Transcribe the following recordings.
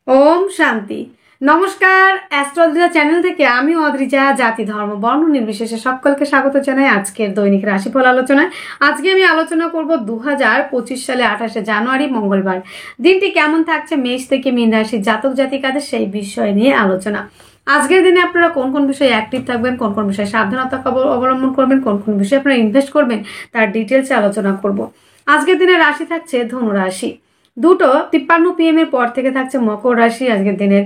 ওম শান্তি। নমস্কার, অ্যাস্ট্রোলজিয়া চ্যানেল থেকে আমি অদ্রিজা জাতি ধর্ম বর্ণ নির্বিশেষে সকলকে স্বাগত জানাই আজকের দৈনিক রাশিফল আলোচনায়। আজকে আমি আলোচনা করব 2025 সালে 28শে জানুয়ারি মঙ্গলবার দিনটি কেমন থাকছে মেষ থেকে মীন রাশির জাতক জাতিকাদের সেই বিষয় নিয়ে আলোচনা। আজকের দিনে আপনারা কোন কোন বিষয়ে অ্যাক্টিভ থাকবেন, কোন কোন বিষয়ে সাবধানতা অবলম্বন করবেন, কোন কোন বিষয়ে আপনারা ইনভেস্ট করবেন তার ডিটেলসে আলোচনা করব। আজকের দিনে রাশি থাকছে ধনু রাশি। 2:53 PM এর পর থেকে থাকছে মকর রাশি। আজকের দিনের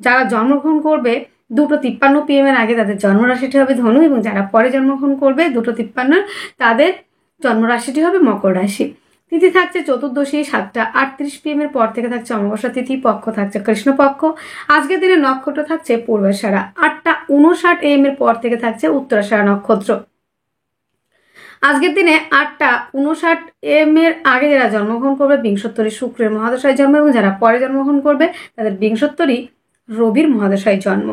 যারা জন্মগ্রহণ করবে 2:53 PM এর আগে তাদের জন্মরাশিটি হবে ধনু, এবং যারা পরে জন্মগ্রহণ করবে 2:53 তাদের জন্মরাশিটি হবে মকর রাশি। তিথি থাকছে চতুর্দশী। 7:38 PM এর পর থেকে থাকছে অমাবস্যা তিথি। পক্ষ থাকছে কৃষ্ণপক্ষ। আজকের দিনে নক্ষত্র থাকছে পূর্বাষাঢ়া। 8:59 AM এর পর থেকে থাকছে উত্তরাষাঢ়া নক্ষত্র। আজকের দিনে 8:59 AM এর আগে যারা জন্মগ্রহণ করবে বিংশোত্তরী শুক্রের মহাদশায় জন্ম, এবং যারা পরে জন্মগ্রহণ করবে তাদের বিংশোত্তরী রবির মহাদশায় জন্ম।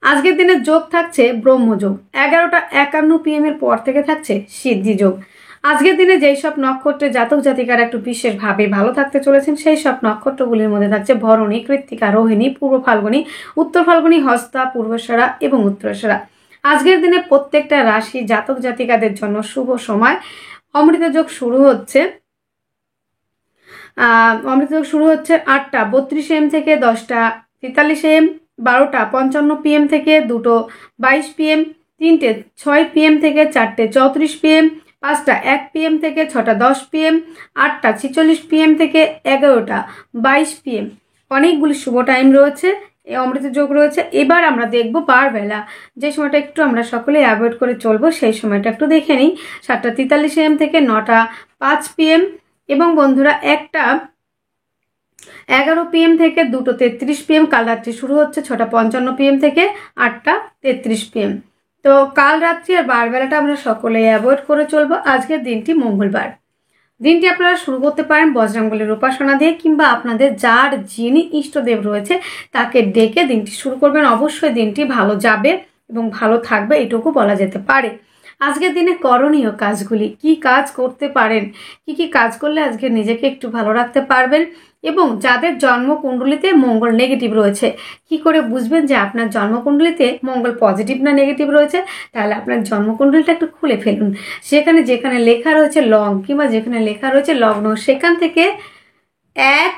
আজকের দিনে যোগ থাকছে ব্রহ্মযোগ। 11:51 PM এর পর থেকে থাকছে সিদ্ধি যোগ। আজকের দিনে যেই সব নক্ষত্রের জাতক জাতিকারা একটু বিশেষভাবে ভালো থাকতে চলেছেন সেই সব নক্ষত্রগুলির মধ্যে থাকছে ভরণী, কৃত্তিকা, রোহিণী, পূর্ব ফাল্গুনী, উত্তর ফাল্গুনী, হস্তা, পূর্বাষাঢ়া এবং উত্তরাষাঢ়া। আজকের দিনে প্রত্যেকটা রাশি জাতক জাতিকাদের জন্য শুভ সময়। অমৃত যোগ শুরু হচ্ছে 8:32 AM থেকে 10:43 AM, 12:55 PM থেকে 2:22 PM, 3:06 PM থেকে 4:34 PM, 5:01 PM থেকে 6:10 PM, 8:46 PM থেকে 11:22 PM। অনেকগুলি শুভ টাইম রয়েছে, এই অমৃত যোগ রয়েছে। এবার আমরা দেখব বারবেলা, যে সময়টা একটু আমরা সকলে অ্যাভয়েড করে চলবো সেই সময়টা একটু দেখে নিই। 7:43 AM থেকে 9:05 PM, এবং বন্ধুরা 1:11 PM থেকে 2:33 PM। কাল রাত্রি শুরু হচ্ছে 6:55 PM থেকে 8:33 PM। তো কাল রাত্রি আর বারবেলাটা আমরা সকলে অ্যাভয়েড করে চলবো। আজকের দিনটি মঙ্গলবার। দিনটি আপনারা শুরু করতে পারেন বজরংবলীর উপাসনা দিয়ে, কিংবা আপনাদের যার যিনি ইষ্টদেব রয়েছে তাকে ডেকে দিনটি শুরু করবেন। অবশ্যই দিনটি ভালো যাবে এবং ভালো থাকবে, এটুকু বলা যেতে পারে। আজকের দিনে করণীয় কাজগুলি, কি কাজ করতে পারেন, কি কাজ করলে আজকে নিজেকে একটু ভালো রাখতে পারবেন, এবং যাদের জন্মকুণ্ডলিতে মঙ্গল নেগেটিভ রয়েছে কি করে বুঝবেন যে আপনার জন্মকুণ্ডলিতে মঙ্গল পজিটিভ না নেগেটিভ রয়েছে। তাহলে আপনার জন্মকুণ্ডলিটা একটু খুলে ফেলুন। সেখানে যেখানে লেখা রয়েছে লং, কিংবা যেখানে লেখা রয়েছে লগ্ন, সেখান থেকে 1,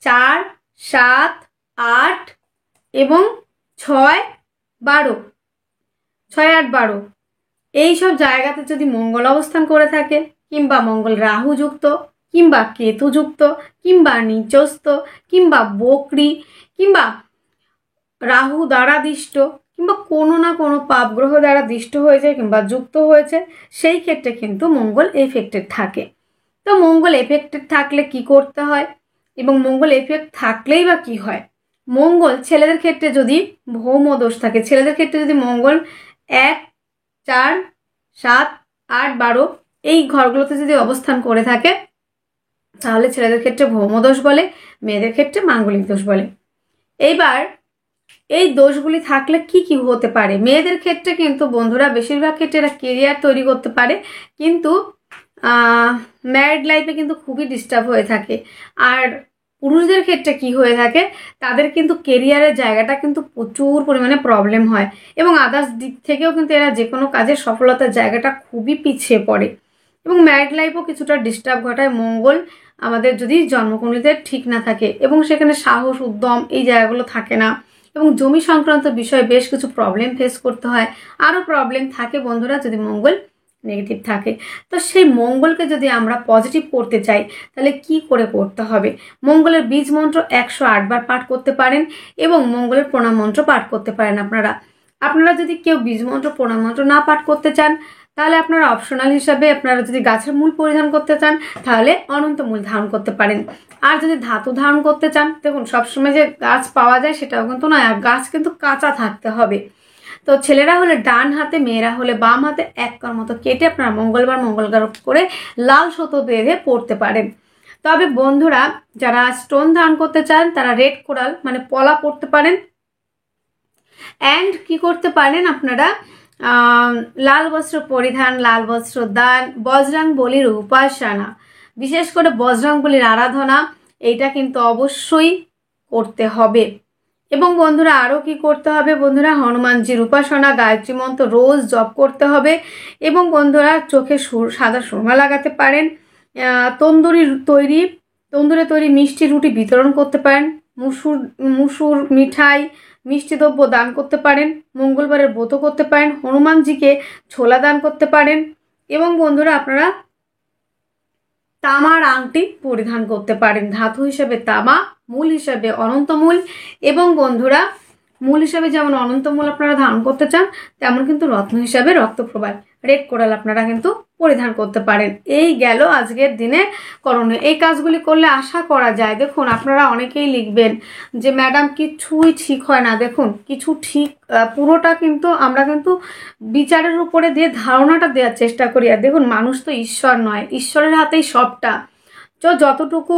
4, 7, 8 এবং 6, 12, 6, 8, 12 এইসব জায়গাতে যদি মঙ্গল অবস্থান করে থাকে, কিংবা মঙ্গল রাহু যুক্ত, কিংবা কেতু যুক্ত, কিংবা নিচস্থ, কিংবা বকরি, কিংবা রাহু দ্বারা দিষ্ট, কিংবা কোনো না কোনো পাপ গ্রহ দ্বারা দিষ্ট হয়েছে কিংবা যুক্ত হয়েছে, সেই ক্ষেত্রে কিন্তু মঙ্গল এফেক্টেড থাকে। তো মঙ্গল এফেক্টেড থাকলে কি করতে হয়, এবং মঙ্গল এফেক্ট থাকলেই বা কি হয়। মঙ্গল ছেলেদের ক্ষেত্রে যদি ভৌম দোষ থাকে, ছেলেদের ক্ষেত্রে যদি মঙ্গল 1, 4, 7, 8, 12 এই ঘরগুলোতে যদি অবস্থান করে থাকে তাহলে ছেলেদের ক্ষেত্রে ভৌমদোষ বলে, মেয়েদের ক্ষেত্রে মাঙ্গলিক দোষ বলে। এইবার এই দোষগুলি থাকলে কি হতে পারে। মেয়েদের ক্ষেত্রে কিন্তু বন্ধুরা বেশিরভাগ ক্ষেত্রে এরা কেরিয়ার তৈরি করতে পারে, কিন্তু ম্যারিড লাইফে কিন্তু খুবই ডিস্টার্ব হয়ে থাকে। আর পুরুষদের ক্ষেত্রে কি হয়ে থাকে, তাদের কিন্তু কেরিয়ারের জায়গাটা কিন্তু প্রচুর পরিমাণে প্রবলেম হয়, এবং আদার্স দিক থেকেও কিন্তু এরা যে কোনো কাজের সফলতার জায়গাটা খুবই পিছিয়ে পড়ে, এবং ম্যারিড লাইফও কিছুটা ডিস্টার্ব ঘটায় মঙ্গল আমাদের যদি জন্মকুণ্ডলিতে ঠিক না থাকে, এবং সেখানে সাহস উদ্যম এই জায়গাগুলো থাকে না, এবং জমি সংক্রান্ত বিষয়ে বেশ কিছু প্রবলেম ফেস করতে হয়। আরও প্রবলেম থাকে বন্ধুরা যদি মঙ্গল নেগেটিভ থাকে। তো সেই মঙ্গলকে যদি আমরা পজিটিভ করতে চাই তাহলে কি করে করতে হবে। মঙ্গলের বীজ মন্ত্র 108 বার পাঠ করতে পারেন, এবং মঙ্গলের প্রণাম মন্ত্র পাঠ করতে পারেন। আপনারা যদি কেউ বীজ মন্ত্র প্রণাম মন্ত্র না পাঠ করতে চান তাহলে আপনারা অপশনাল হিসাবে আপনারা যদি গাছের মূল পরিধান করতে চান তাহলে অনন্ত মূল ধারণ করতে পারেন। আর যদি ধাতু ধারণ করতে চান, দেখুন সবসময় যে গাছ পাওয়া যায় সেটাও কিন্তু নয়, আর গাছ কিন্তু কাঁচা থাকতে হবে। তো ছেলেরা হলে ডান হাতে, মেয়েরা হলে বাম হাতে 1 কর মতো কেটে আপনারা মঙ্গলবার করে লাল সুতো বেঁধে পড়তে পারেন। তবে বন্ধুরা যারা স্টোন ধারণ করতে চান তারা রেড কোরাল মানে পলা পড়তে পারেন। অ্যান্ড কি করতে পারেন আপনারা, লাল বস্ত্র পরিধান, লাল বস্ত্র দান, বজরংবলীর উপাসনা, বিশেষ করে বজরংবলীর আরাধনা, এইটা কিন্তু অবশ্যই করতে হবে। এবং বন্ধুরা আরও কি করতে হবে বন্ধুরা, হনুমানজির উপাসনা, গায়ত্রী মন্ত্র রোজ জপ করতে হবে। এবং বন্ধুরা চোখে সাদা সুরমা লাগাতে পারেন। তন্দুরে তৈরি মিষ্টি রুটি বিতরণ করতে পারেন। মুসুর মিঠাই, মিষ্টি দ্রব্য দান করতে পারেন। মঙ্গলবারের ব্রত করতে পারেন। হনুমানজিকে ছোলা দান করতে পারেন। এবং বন্ধুরা আপনারা তামার আংটি পরিধান করতে পারেন। ধাতু হিসেবে তামা, মূল হিসেবে অনন্তমূল। এবং বন্ধুরা মূল হিসাবে যেমন অনন্তমূল আপনারা ধারণ করতে চান, তেমন কিন্তু রত্ন হিসাবে রক্তপ্রবাল রেড কোরাল আপনারা কিন্তু পরিধান করতে পারেন। এই গেল আজকের দিনে করণীয়। এই কাজগুলি করলে আশা করা যায়, দেখুন আপনারা অনেকেই লিখবেন যে ম্যাডাম কিছুই ঠিক হয় না। দেখুন কিছু ঠিক, পুরোটা কিন্তু আমরা কিন্তু বিচারের উপরে দিয়ে ধারণাটা দেওয়ার চেষ্টা করি। আর দেখুন মানুষ তো ঈশ্বর নয়, ঈশ্বরের হাতেই সবটা। যতটুকু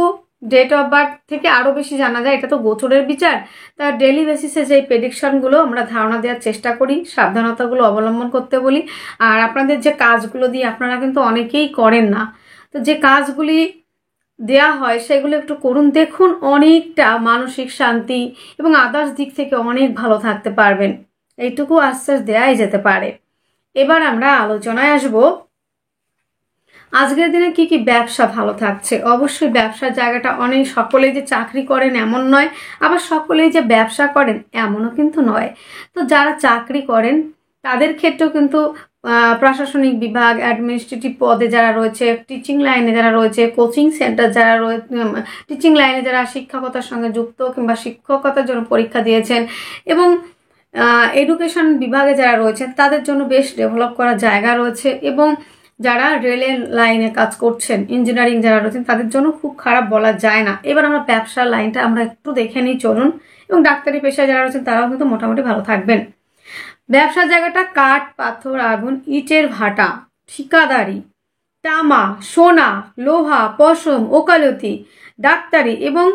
ডেট অফ বার্থ থেকে আরও বেশি জানা যায়, এটা তো গোচরের বিচার। তার ডেলি বেসিসে যে প্রেডিকশনগুলো আমরা ধারণা দেওয়ার চেষ্টা করি, সাবধানতাগুলো অবলম্বন করতে বলি। আর আপনাদের যে কাজগুলো দিয়ে আপনারা কিন্তু অনেকেই করেন না, তো যে কাজগুলি দেয়া হয় সেগুলো একটু করুন। দেখুন অনেকটা মানসিক শান্তি এবং আদার্স দিক থেকে অনেক ভালো থাকতে পারবেন। এইটুকু আশ্বাস দেওয়াই যেতে পারে। এবার আমরা আলোচনায় আসবো আজকের দিনে কি কি ব্যবসা ভালো থাকছে। অবশ্যই ব্যবসার জায়গাটা অনেক, সকলেই যে চাকরি করেন এমন নয়, আবার সকলেই যে ব্যবসা করেন এমনও কিন্তু নয়। তো যারা চাকরি করেন তাদের ক্ষেত্রেও কিন্তু প্রশাসনিক বিভাগ, অ্যাডমিনিস্ট্রেটিভ পদে যারা রয়েছে, টিচিং লাইনে যারা রয়েছে, কোচিং সেন্টার যারা রয়েছে, টিচিং লাইনে যারা শিক্ষকতার সঙ্গে যুক্ত কিংবা শিক্ষকতার জন্য পরীক্ষা দিয়েছেন, এবং এডুকেশন বিভাগে যারা রয়েছেন তাদের জন্য বেশ ডেভেলপ করার জায়গা রয়েছে। এবং যারা রেলের লাইনে কাজ করছেন, ইঞ্জিনিয়ারিং যারা রয়েছেন তাদের জন্য খুব খারাপ বলা যায় না। এবার আমরা ব্যবসার লাইনটা আমরা একটু দেখে নিই চলুন। এবং ডাক্তারি পেশায় যারা রয়েছেন তারাও কিন্তু মোটামুটি ভালো থাকবেন। ব্যবসার জায়গাটা কাঠ, পাথর, আগুন, ইটের ভাটা, ঠিকাদারি, তামা, সোনা, লোহা, পশম, ওকালতি, ডাক্তারি এবং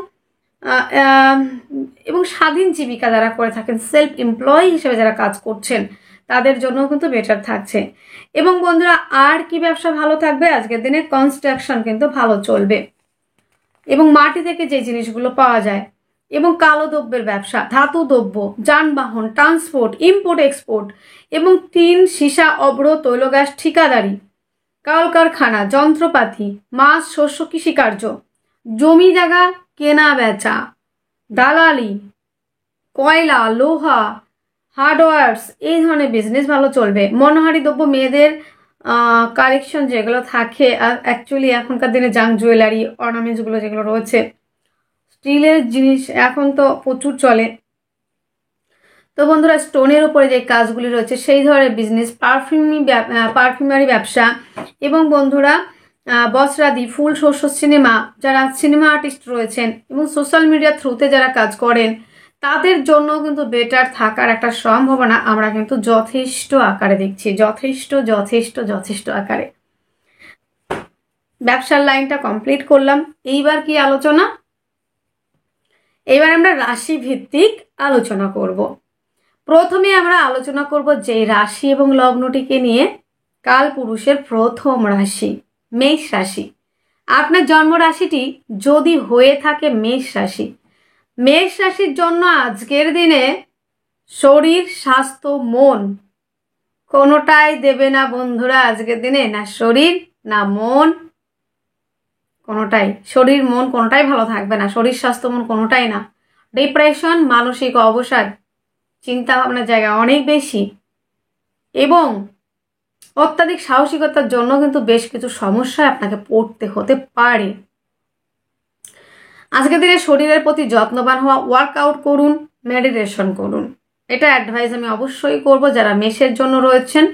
স্বাধীন জীবিকা যারা করে থাকেন, সেলফ এমপ্লয়ি হিসেবে যারা কাজ করছেন তাদের জন্য কিন্তু বেটার থাকছে। এবং বন্ধুরা আর কি ব্যবসা ভালো থাকবে আজকের দিনে, কনস্ট্রাকশন কিন্তু ভালো চলবে এবং মাটি থেকে যে জিনিসগুলো পাওয়া যায়, এবং কালো দ্রব্যের ব্যবসা, ধাতু দ্রব্য, যানবাহন, ট্রান্সপোর্ট, ইম্পোর্ট এক্সপোর্ট, এবং টিন, সীসা, অভ্র, তৈল গ্যাস, ঠিকাদারি, কলকারখানা, যন্ত্রপাতি, মাছ, শস্য, কৃষিকার্য, জমি জায়গা কেনা বেচা, দালালি, কয়লা, লোহা, হার্ডওয়্যার্স, এই ধরনের বিজনেস ভালো চলবে। মনোহারি দ্রব্য, মেয়েদের কালেকশন যেগুলো থাকে, অ্যাকচুয়ালি এখনকার দিনে জাং জুয়েলারি, অর্নামেন্টসগুলো যেগুলো রয়েছে, স্টিলের জিনিস এখন তো প্রচুর চলে। তো বন্ধুরা স্টোনের উপরে যে কাজগুলি রয়েছে সেই ধরনের বিজনেস, পারফিউমারি ব্যবসা, এবং বন্ধুরা বস্ত্রাদি, ফুল, শস্য, সিনেমা, যারা সিনেমা আর্টিস্ট রয়েছেন এবং সোশ্যাল মিডিয়া থ্রুতে যারা কাজ করেন তাদের জন্য কিন্তু বেটার থাকার একটা সম্ভাবনা আমরা কিন্তু যথেষ্ট আকারে দেখছি, যথেষ্ট আকারে। ব্যবসার লাইনটা কমপ্লিট করলাম। এইবার কি আলোচনা, এবার আমরা রাশি ভিত্তিক আলোচনা করব। প্রথমে আমরা আলোচনা করব যে রাশি এবং লগ্নটিকে নিয়ে, কালপুরুষের প্রথম রাশি মেষ রাশি। আপনার জন্ম রাশিটি যদি হয়ে থাকে মেষ রাশি, মেষ রাশির জন্য আজকের দিনে শরীর, স্বাস্থ্য, মন কোনোটাই দেবে না বন্ধুরা। আজকের দিনে না শরীর না মন, কোনোটাই, শরীর মন কোনোটাই ভালো থাকবে না। শরীর, স্বাস্থ্য, মন কোনোটাই না। ডিপ্রেশন, মানসিক অবসাদ, চিন্তা ভাবনার জায়গা অনেক বেশি, এবং অত্যাধিক সাহসিকতার জন্য কিন্তু বেশ কিছু সমস্যায় আপনাকে পড়তে হতে পারে। আজকের দিনে শরীরের প্রতি যত্নবান হওয়া, ওয়ার্কআউট করুন, মেডিটেশন করুন, এটা অ্যাডভাইস আমি অবশ্যই করব যারা মেষের জন্য রয়েছেন।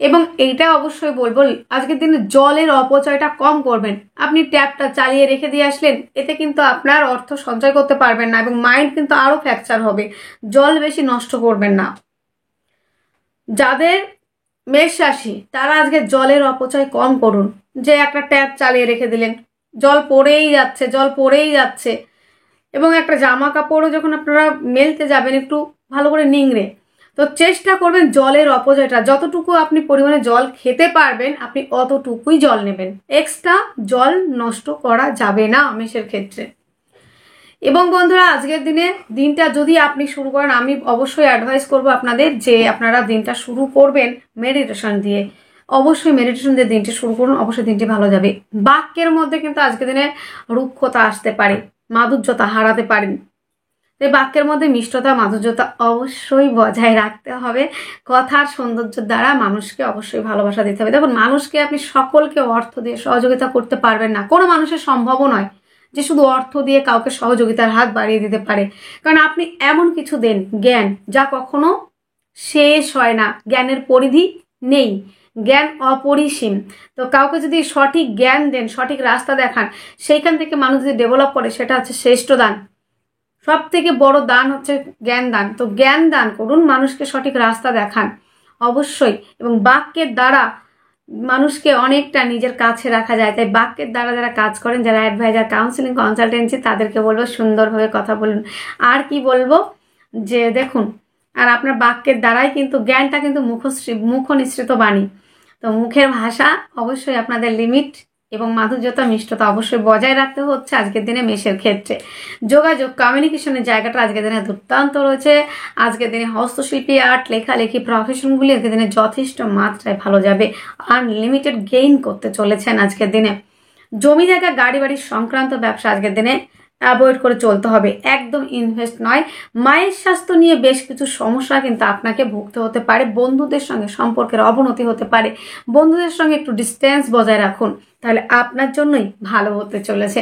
এবং এইটা অবশ্যই বলবো আজকের দিনে জলের অপচয়টা কম করবেন। আপনি ট্যাপটা চালিয়ে রেখে দিয়ে আসলেন, এতে কিন্তু আপনার অর্থ সঞ্চয় করতে পারবেন না এবং মাইন্ড কিন্তু আরও ফ্র্যাকচার হবে। জল বেশি নষ্ট করবেন না। যাদের মেষ রাশি তারা আজকে জলের অপচয় কম করুন। যে একটা ট্যাপ চালিয়ে রেখে দিলেন, জল পড়েই যাচ্ছে, এবং একটা জামা কাপড়ও যখন আপনারা মেলতে যাবেন একটু ভালো করে নিংড়ে, তো চেষ্টা করবেন জলের অপচয়টা, যতটুকু আপনি পরিমাণে জল খেতে পারবেন আপনি অতটুকুই জল নেবেন, এক্সট্রা জল নষ্ট করা যাবে না মেষের ক্ষেত্রে। এবং বন্ধুরা আজকের দিনটা যদি আপনি শুরু করেন, আমি অবশ্যই অ্যাডভাইস করব আপনাদের যে আপনারা দিনটা শুরু করবেন মেডিটেশন দিয়ে। অবশ্যই মেডিটেশন দিয়ে দিনটি শুরু করুন, অবশ্যই দিনটি ভালো যাবে। বাক্যের মধ্যে কিন্তু আজকের দিনে রুক্ষতা আসতে পারে, মাধুর্যতা হারাতে পারেন। এই বাক্যের মধ্যে মিষ্টতা মাধুর্যতা অবশ্যই বজায় রাখতে হবে। কথার সৌন্দর্যের দ্বারা মানুষকে অবশ্যই ভালোবাসা দিতে হবে। দেখুন, মানুষকে আপনি সকলকে অর্থ দিয়ে সহযোগিতা করতে পারবেন না, কোনো মানুষের সম্ভবও নয় যে শুধু অর্থ দিয়ে কাউকে সহযোগিতার হাত বাড়িয়ে দিতে পারে। কারণ আপনি এমন কিছু দেন, জ্ঞান, যা কখনো শেষ হয় না, জ্ঞানের পরিধি নেই, জ্ঞান অপরিসীম। তো কাউকে যদি সঠিক জ্ঞান দেন, সঠিক রাস্তা দেখান, সেইখান থেকে মানুষ যদি ডেভেলপ করে, সেটা হচ্ছে শ্রেষ্ঠ দান। সব থেকে বড় দান হচ্ছে জ্ঞান দান। তো জ্ঞান দান করুন, মানুষকে সঠিক রাস্তা দেখান অবশ্যই। এবং বাক্যের দ্বারা মানুষকে অনেকটা নিজের কাছে রাখা যায়। তাই বাক্যের দ্বারা যারা কাজ করেন, যারা অ্যাডভাইজার, কাউন্সিলিং, কনসালটেন্সি, তাদেরকে বলবো সুন্দরভাবে কথা বলুন। আর কি বলবো যে দেখুন, আর আপনার বাক্যের দ্বারাই কিন্তু জ্ঞানটা কিন্তু মুখ নিঃসৃত বাণী। তো মুখের ভাষা অবশ্যই আপনাদের লিমিট এবং মাধুর্যতা মিষ্টতা অবশ্যই বজায় রাখতে হচ্ছে আজকের দিনে মেষের ক্ষেত্রে। যোগাযোগ, কমিউনিকেশনের জায়গাটা আজকের দিনে দুর্দান্ত রয়েছে। আজকের দিনে হস্তশিল্পী, আর্ট, লেখালেখি প্রফেশনগুলি আজকের দিনে যথেষ্ট মাত্রায় ভালো যাবে। আনলিমিটেড গেইন করতে চলেছেন আজকের দিনে। জমি জায়গা, গাড়ি বাড়ি সংক্রান্ত ব্যবসা আজকের দিনে অ্যাভয়েড করে চলতে হবে, একদম ইনভেস্ট নয়। মায়ের স্বাস্থ্য নিয়ে বেশ কিছু সমস্যা কিন্তু আপনাকে ভুগতে হতে পারে। বন্ধুদের সঙ্গে সম্পর্কের অবনতি হতে পারে। বন্ধুদের সঙ্গে একটু ডিস্টেন্স বজায় রাখুন, তাহলে আপনার জন্যই ভালো হতে চলেছে।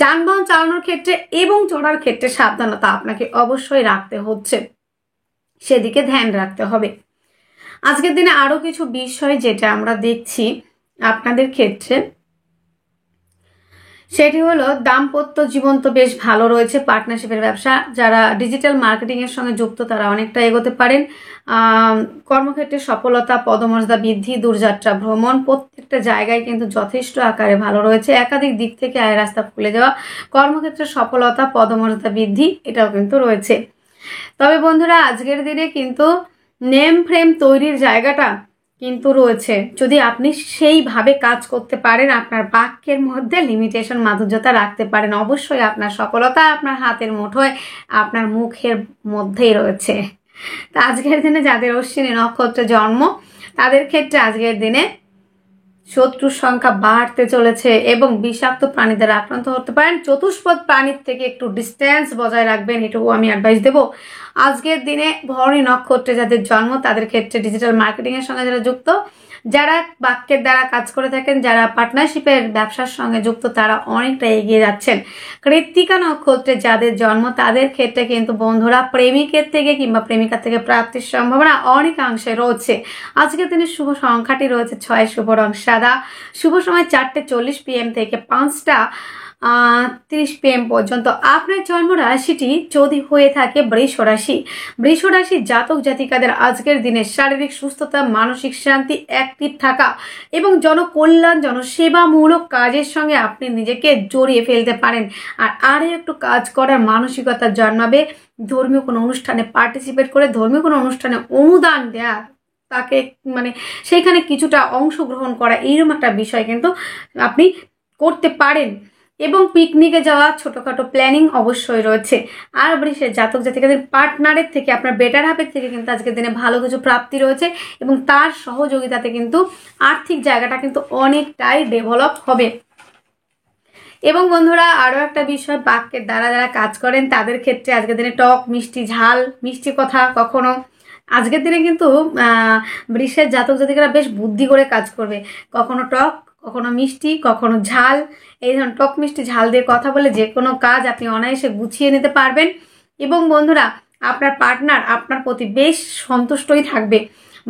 যানবাহন চালানোর ক্ষেত্রে এবং চড়ার ক্ষেত্রে সাবধানতা আপনাকে অবশ্যই রাখতে হচ্ছে, সেদিকে ধ্যান রাখতে হবে। আজকের দিনে আরো কিছু বিষয় যেটা আমরা দেখছি আপনাদের ক্ষেত্রে, সেটি হলো দাম্পত্য জীবন তো বেশ ভালো রয়েছে। পার্টনারশিপের ব্যবসা, যারা ডিজিটাল মার্কেটিং এর সঙ্গে যুক্ত, তারা অনেকটা এগোতে পারেন। কর্মক্ষেত্রে সফলতা, পদমর্যাদা বৃদ্ধি, দূরযাত্রা ভ্রমণ, প্রত্যেকটা জায়গায় কিন্তু যথেষ্ট আকারে ভালো রয়েছে। একাধিক দিক থেকে আয় রাস্তা খুলে যাওয়া, কর্মক্ষেত্রে সফলতা, পদমর্যাদা বৃদ্ধি, এটাও কিন্তু রয়েছে। তবে বন্ধুরা আজকের দিনে কিন্তু নেম ফ্রেম তৈরির জায়গাটা কিন্তু রয়েছে। যদি আপনি সেইভাবে কাজ করতে পারেন, আপনার বাক্যের মধ্যে লিমিটেশন মাধুর্যতা রাখতে পারেন, অবশ্যই আপনার সফলতা আপনার হাতের মুঠোয়, আপনার মুখের মধ্যেই রয়েছে। তা আজকের দিনে যাদের অশ্বিনী নক্ষত্রে জন্ম, তাদের ক্ষেত্রে আজকের দিনে শত্রুর সংখ্যা বাড়তে চলেছে এবং বিষাক্ত প্রাণীদের আক্রান্ত হতে পারেন। চতুষ্পদ প্রাণীর থেকে একটু ডিস্টেন্স বজায় রাখবেন, এটুকু আমি অ্যাডভাইস দেবো। আজকের দিনে ভরণী নক্ষত্রে যাদের জন্ম, তাদের ক্ষেত্রে ডিজিটাল মার্কেটিং এর সঙ্গে যারা যুক্ত, যারা বাক্যের দ্বারা কাজ করে থাকেন, যারা পার্টনারশিপের ব্যবসার সঙ্গে যুক্ত, তারা অনেকটা এগিয়ে যাচ্ছেন। কৃত্তিকা নক্ষত্রে যাদের জন্ম, তাদের ক্ষেত্রে কিন্তু বন্ধুরা প্রেমিকের থেকে কিংবা প্রেমিকার থেকে প্রাপ্তির সম্ভাবনা অনেকাংশে রয়েছে। আজকের দিনের শুভ সংখ্যাটি রয়েছে 6, শুভ রং সাদা, শুভ সময় 4:40 PM থেকে 5:30 PM পর্যন্ত। আপনার জন্ম রাশিটি যদি হয়ে থাকে বৃষ রাশি, বৃষ রাশির জাতক জাতিকাদের আজকের দিনে শারীরিক সুস্থতা, মানসিক শান্তি, অ্যাক্টিভ থাকা এবং জনকল্যাণ, জনসেবামূলক কাজের সঙ্গে আপনি নিজেকে জড়িয়ে ফেলতে পারেন। আর আরও একটু কাজ করার মানসিকতা জন্মাবে। ধর্মীয় কোনো অনুষ্ঠানে পার্টিসিপেট করে, ধর্মীয় কোনো অনুষ্ঠানে অনুদান দেয়া, তাকে সেইখানে কিছুটা অংশগ্রহণ করা, এইরকম একটা বিষয় কিন্তু আপনি করতে পারেন। এবং পিকনিকে যাওয়া, ছোটখাটো প্ল্যানিং অবশ্যই রয়েছে। আর বৃষের জাতক জাতিকাদের পার্টনারের থেকে, আপনার বেটার হাফের থেকে কিন্তু আজকের দিনে ভালো কিছু প্রাপ্তি রয়েছে এবং তার সহযোগিতাতে কিন্তু আর্থিক জায়গাটা কিন্তু অনেকটাই ডেভেলপ হবে। এবং বন্ধুরা আরও একটা বিষয়, বাক্যের দ্বারা যারা কাজ করেন, তাদের ক্ষেত্রে আজকের দিনে টক, মিষ্টি, ঝাল, মিষ্টি কথা কখনো, আজকের দিনে কিন্তু বৃষের জাতক জাতিকারা বেশ বুদ্ধি করে কাজ করবে। কখনো টক, কখনো মিষ্টি, কখনো ঝাল, এই ধরনের টক, মিষ্টি, ঝাল দিয়ে কথা বলে যে কোনো কাজ আপনি অনায়াসে গুছিয়ে নিতে পারবেন। এবং বন্ধুরা আপনার পার্টনার আপনার প্রতি বেশ সন্তুষ্টই থাকবে।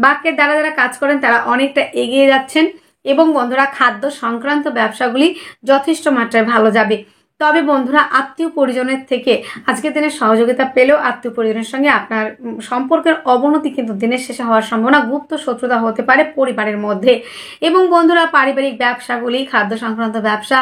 বাক্যের দ্বারা যারা কাজ করেন, তারা অনেকটা এগিয়ে যাচ্ছেন। এবং বন্ধুরা খাদ্য সংক্রান্ত ব্যবসাগুলি যথেষ্ট মাত্রায় ভালো যাবে। তবে বন্ধুরা আত্মীয় পরিজনের থেকে আজকের দিনে সহযোগিতা পেলেও আত্মীয় পরিজনের সঙ্গে আপনার সম্পর্কের অবনতি কিন্তু দিনের শেষে হওয়ার সম্ভাবনা, গুপ্ত শত্রুতা হতে পারে পরিবারের মধ্যে। এবং বন্ধুরা পারিবারিক ব্যবসাগুলি, খাদ্য সংক্রান্ত ব্যবসা,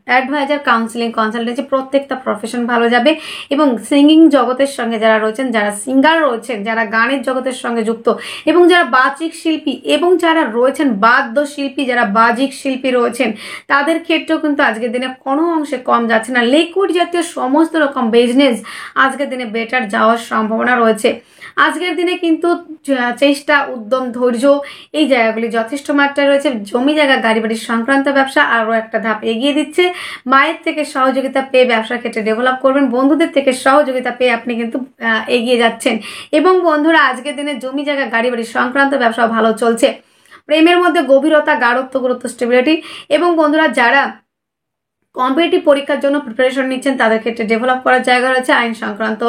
অ্যাডভাইজার, কাউন্সিলিং, কনসালটেন্সি, প্রত্যেকটা প্রফেশন ভালো যাবে। এবং সিঙ্গিং জগতের সঙ্গে যারা রয়েছেন, যারা সিঙ্গার রয়েছেন, যারা গানের জগতের সঙ্গে যুক্ত এবং যারা বাচিক শিল্পী এবং যারা রয়েছেন বাদ্য শিল্পী, যারা বাজিক শিল্পী রয়েছেন, তাদের ক্ষেত্রেও কিন্তু আজকের দিনে কোনো অংশে কম যাচ্ছে না। লিকুইড জাতীয় সমস্ত রকম বিজনেস আজকের দিনে বেটার যাওয়ার সম্ভাবনা রয়েছে। আজকের দিনে কিন্তু চেষ্টা, উদ্যম, ধৈর্য এই জায়গাগুলি যথেষ্ট মাত্রায় রয়েছে। জমি জায়গা, গাড়ি বাড়ি সংক্রান্ত ব্যবসা আরও একটা ধাপ এগিয়ে দিচ্ছে। মায়ের থেকে সহযোগিতা পেয়ে ব্যবসার ক্ষেত্রে ডেভেলপ করবেন। বন্ধুদের থেকে সহযোগিতা পেয়ে আপনি কিন্তু এগিয়ে যাচ্ছেন। এবং বন্ধুরা আজকের দিনে জমি জায়গা, গাড়ি বাড়ি সংক্রান্ত ব্যবসা ভালো চলছে। প্রেমের মধ্যে গভীরতা, গাঢ়ত্ব, গুরুত্ব, স্টেবিলিটি। এবং বন্ধুরা যারা কম্পিটিটিভ পরীক্ষার জন্য প্রিপারেশন নিচ্ছেন তাদের ক্ষেত্রে ডেভেলপ করার জায়গা রয়েছে। আইন সংক্রান্ত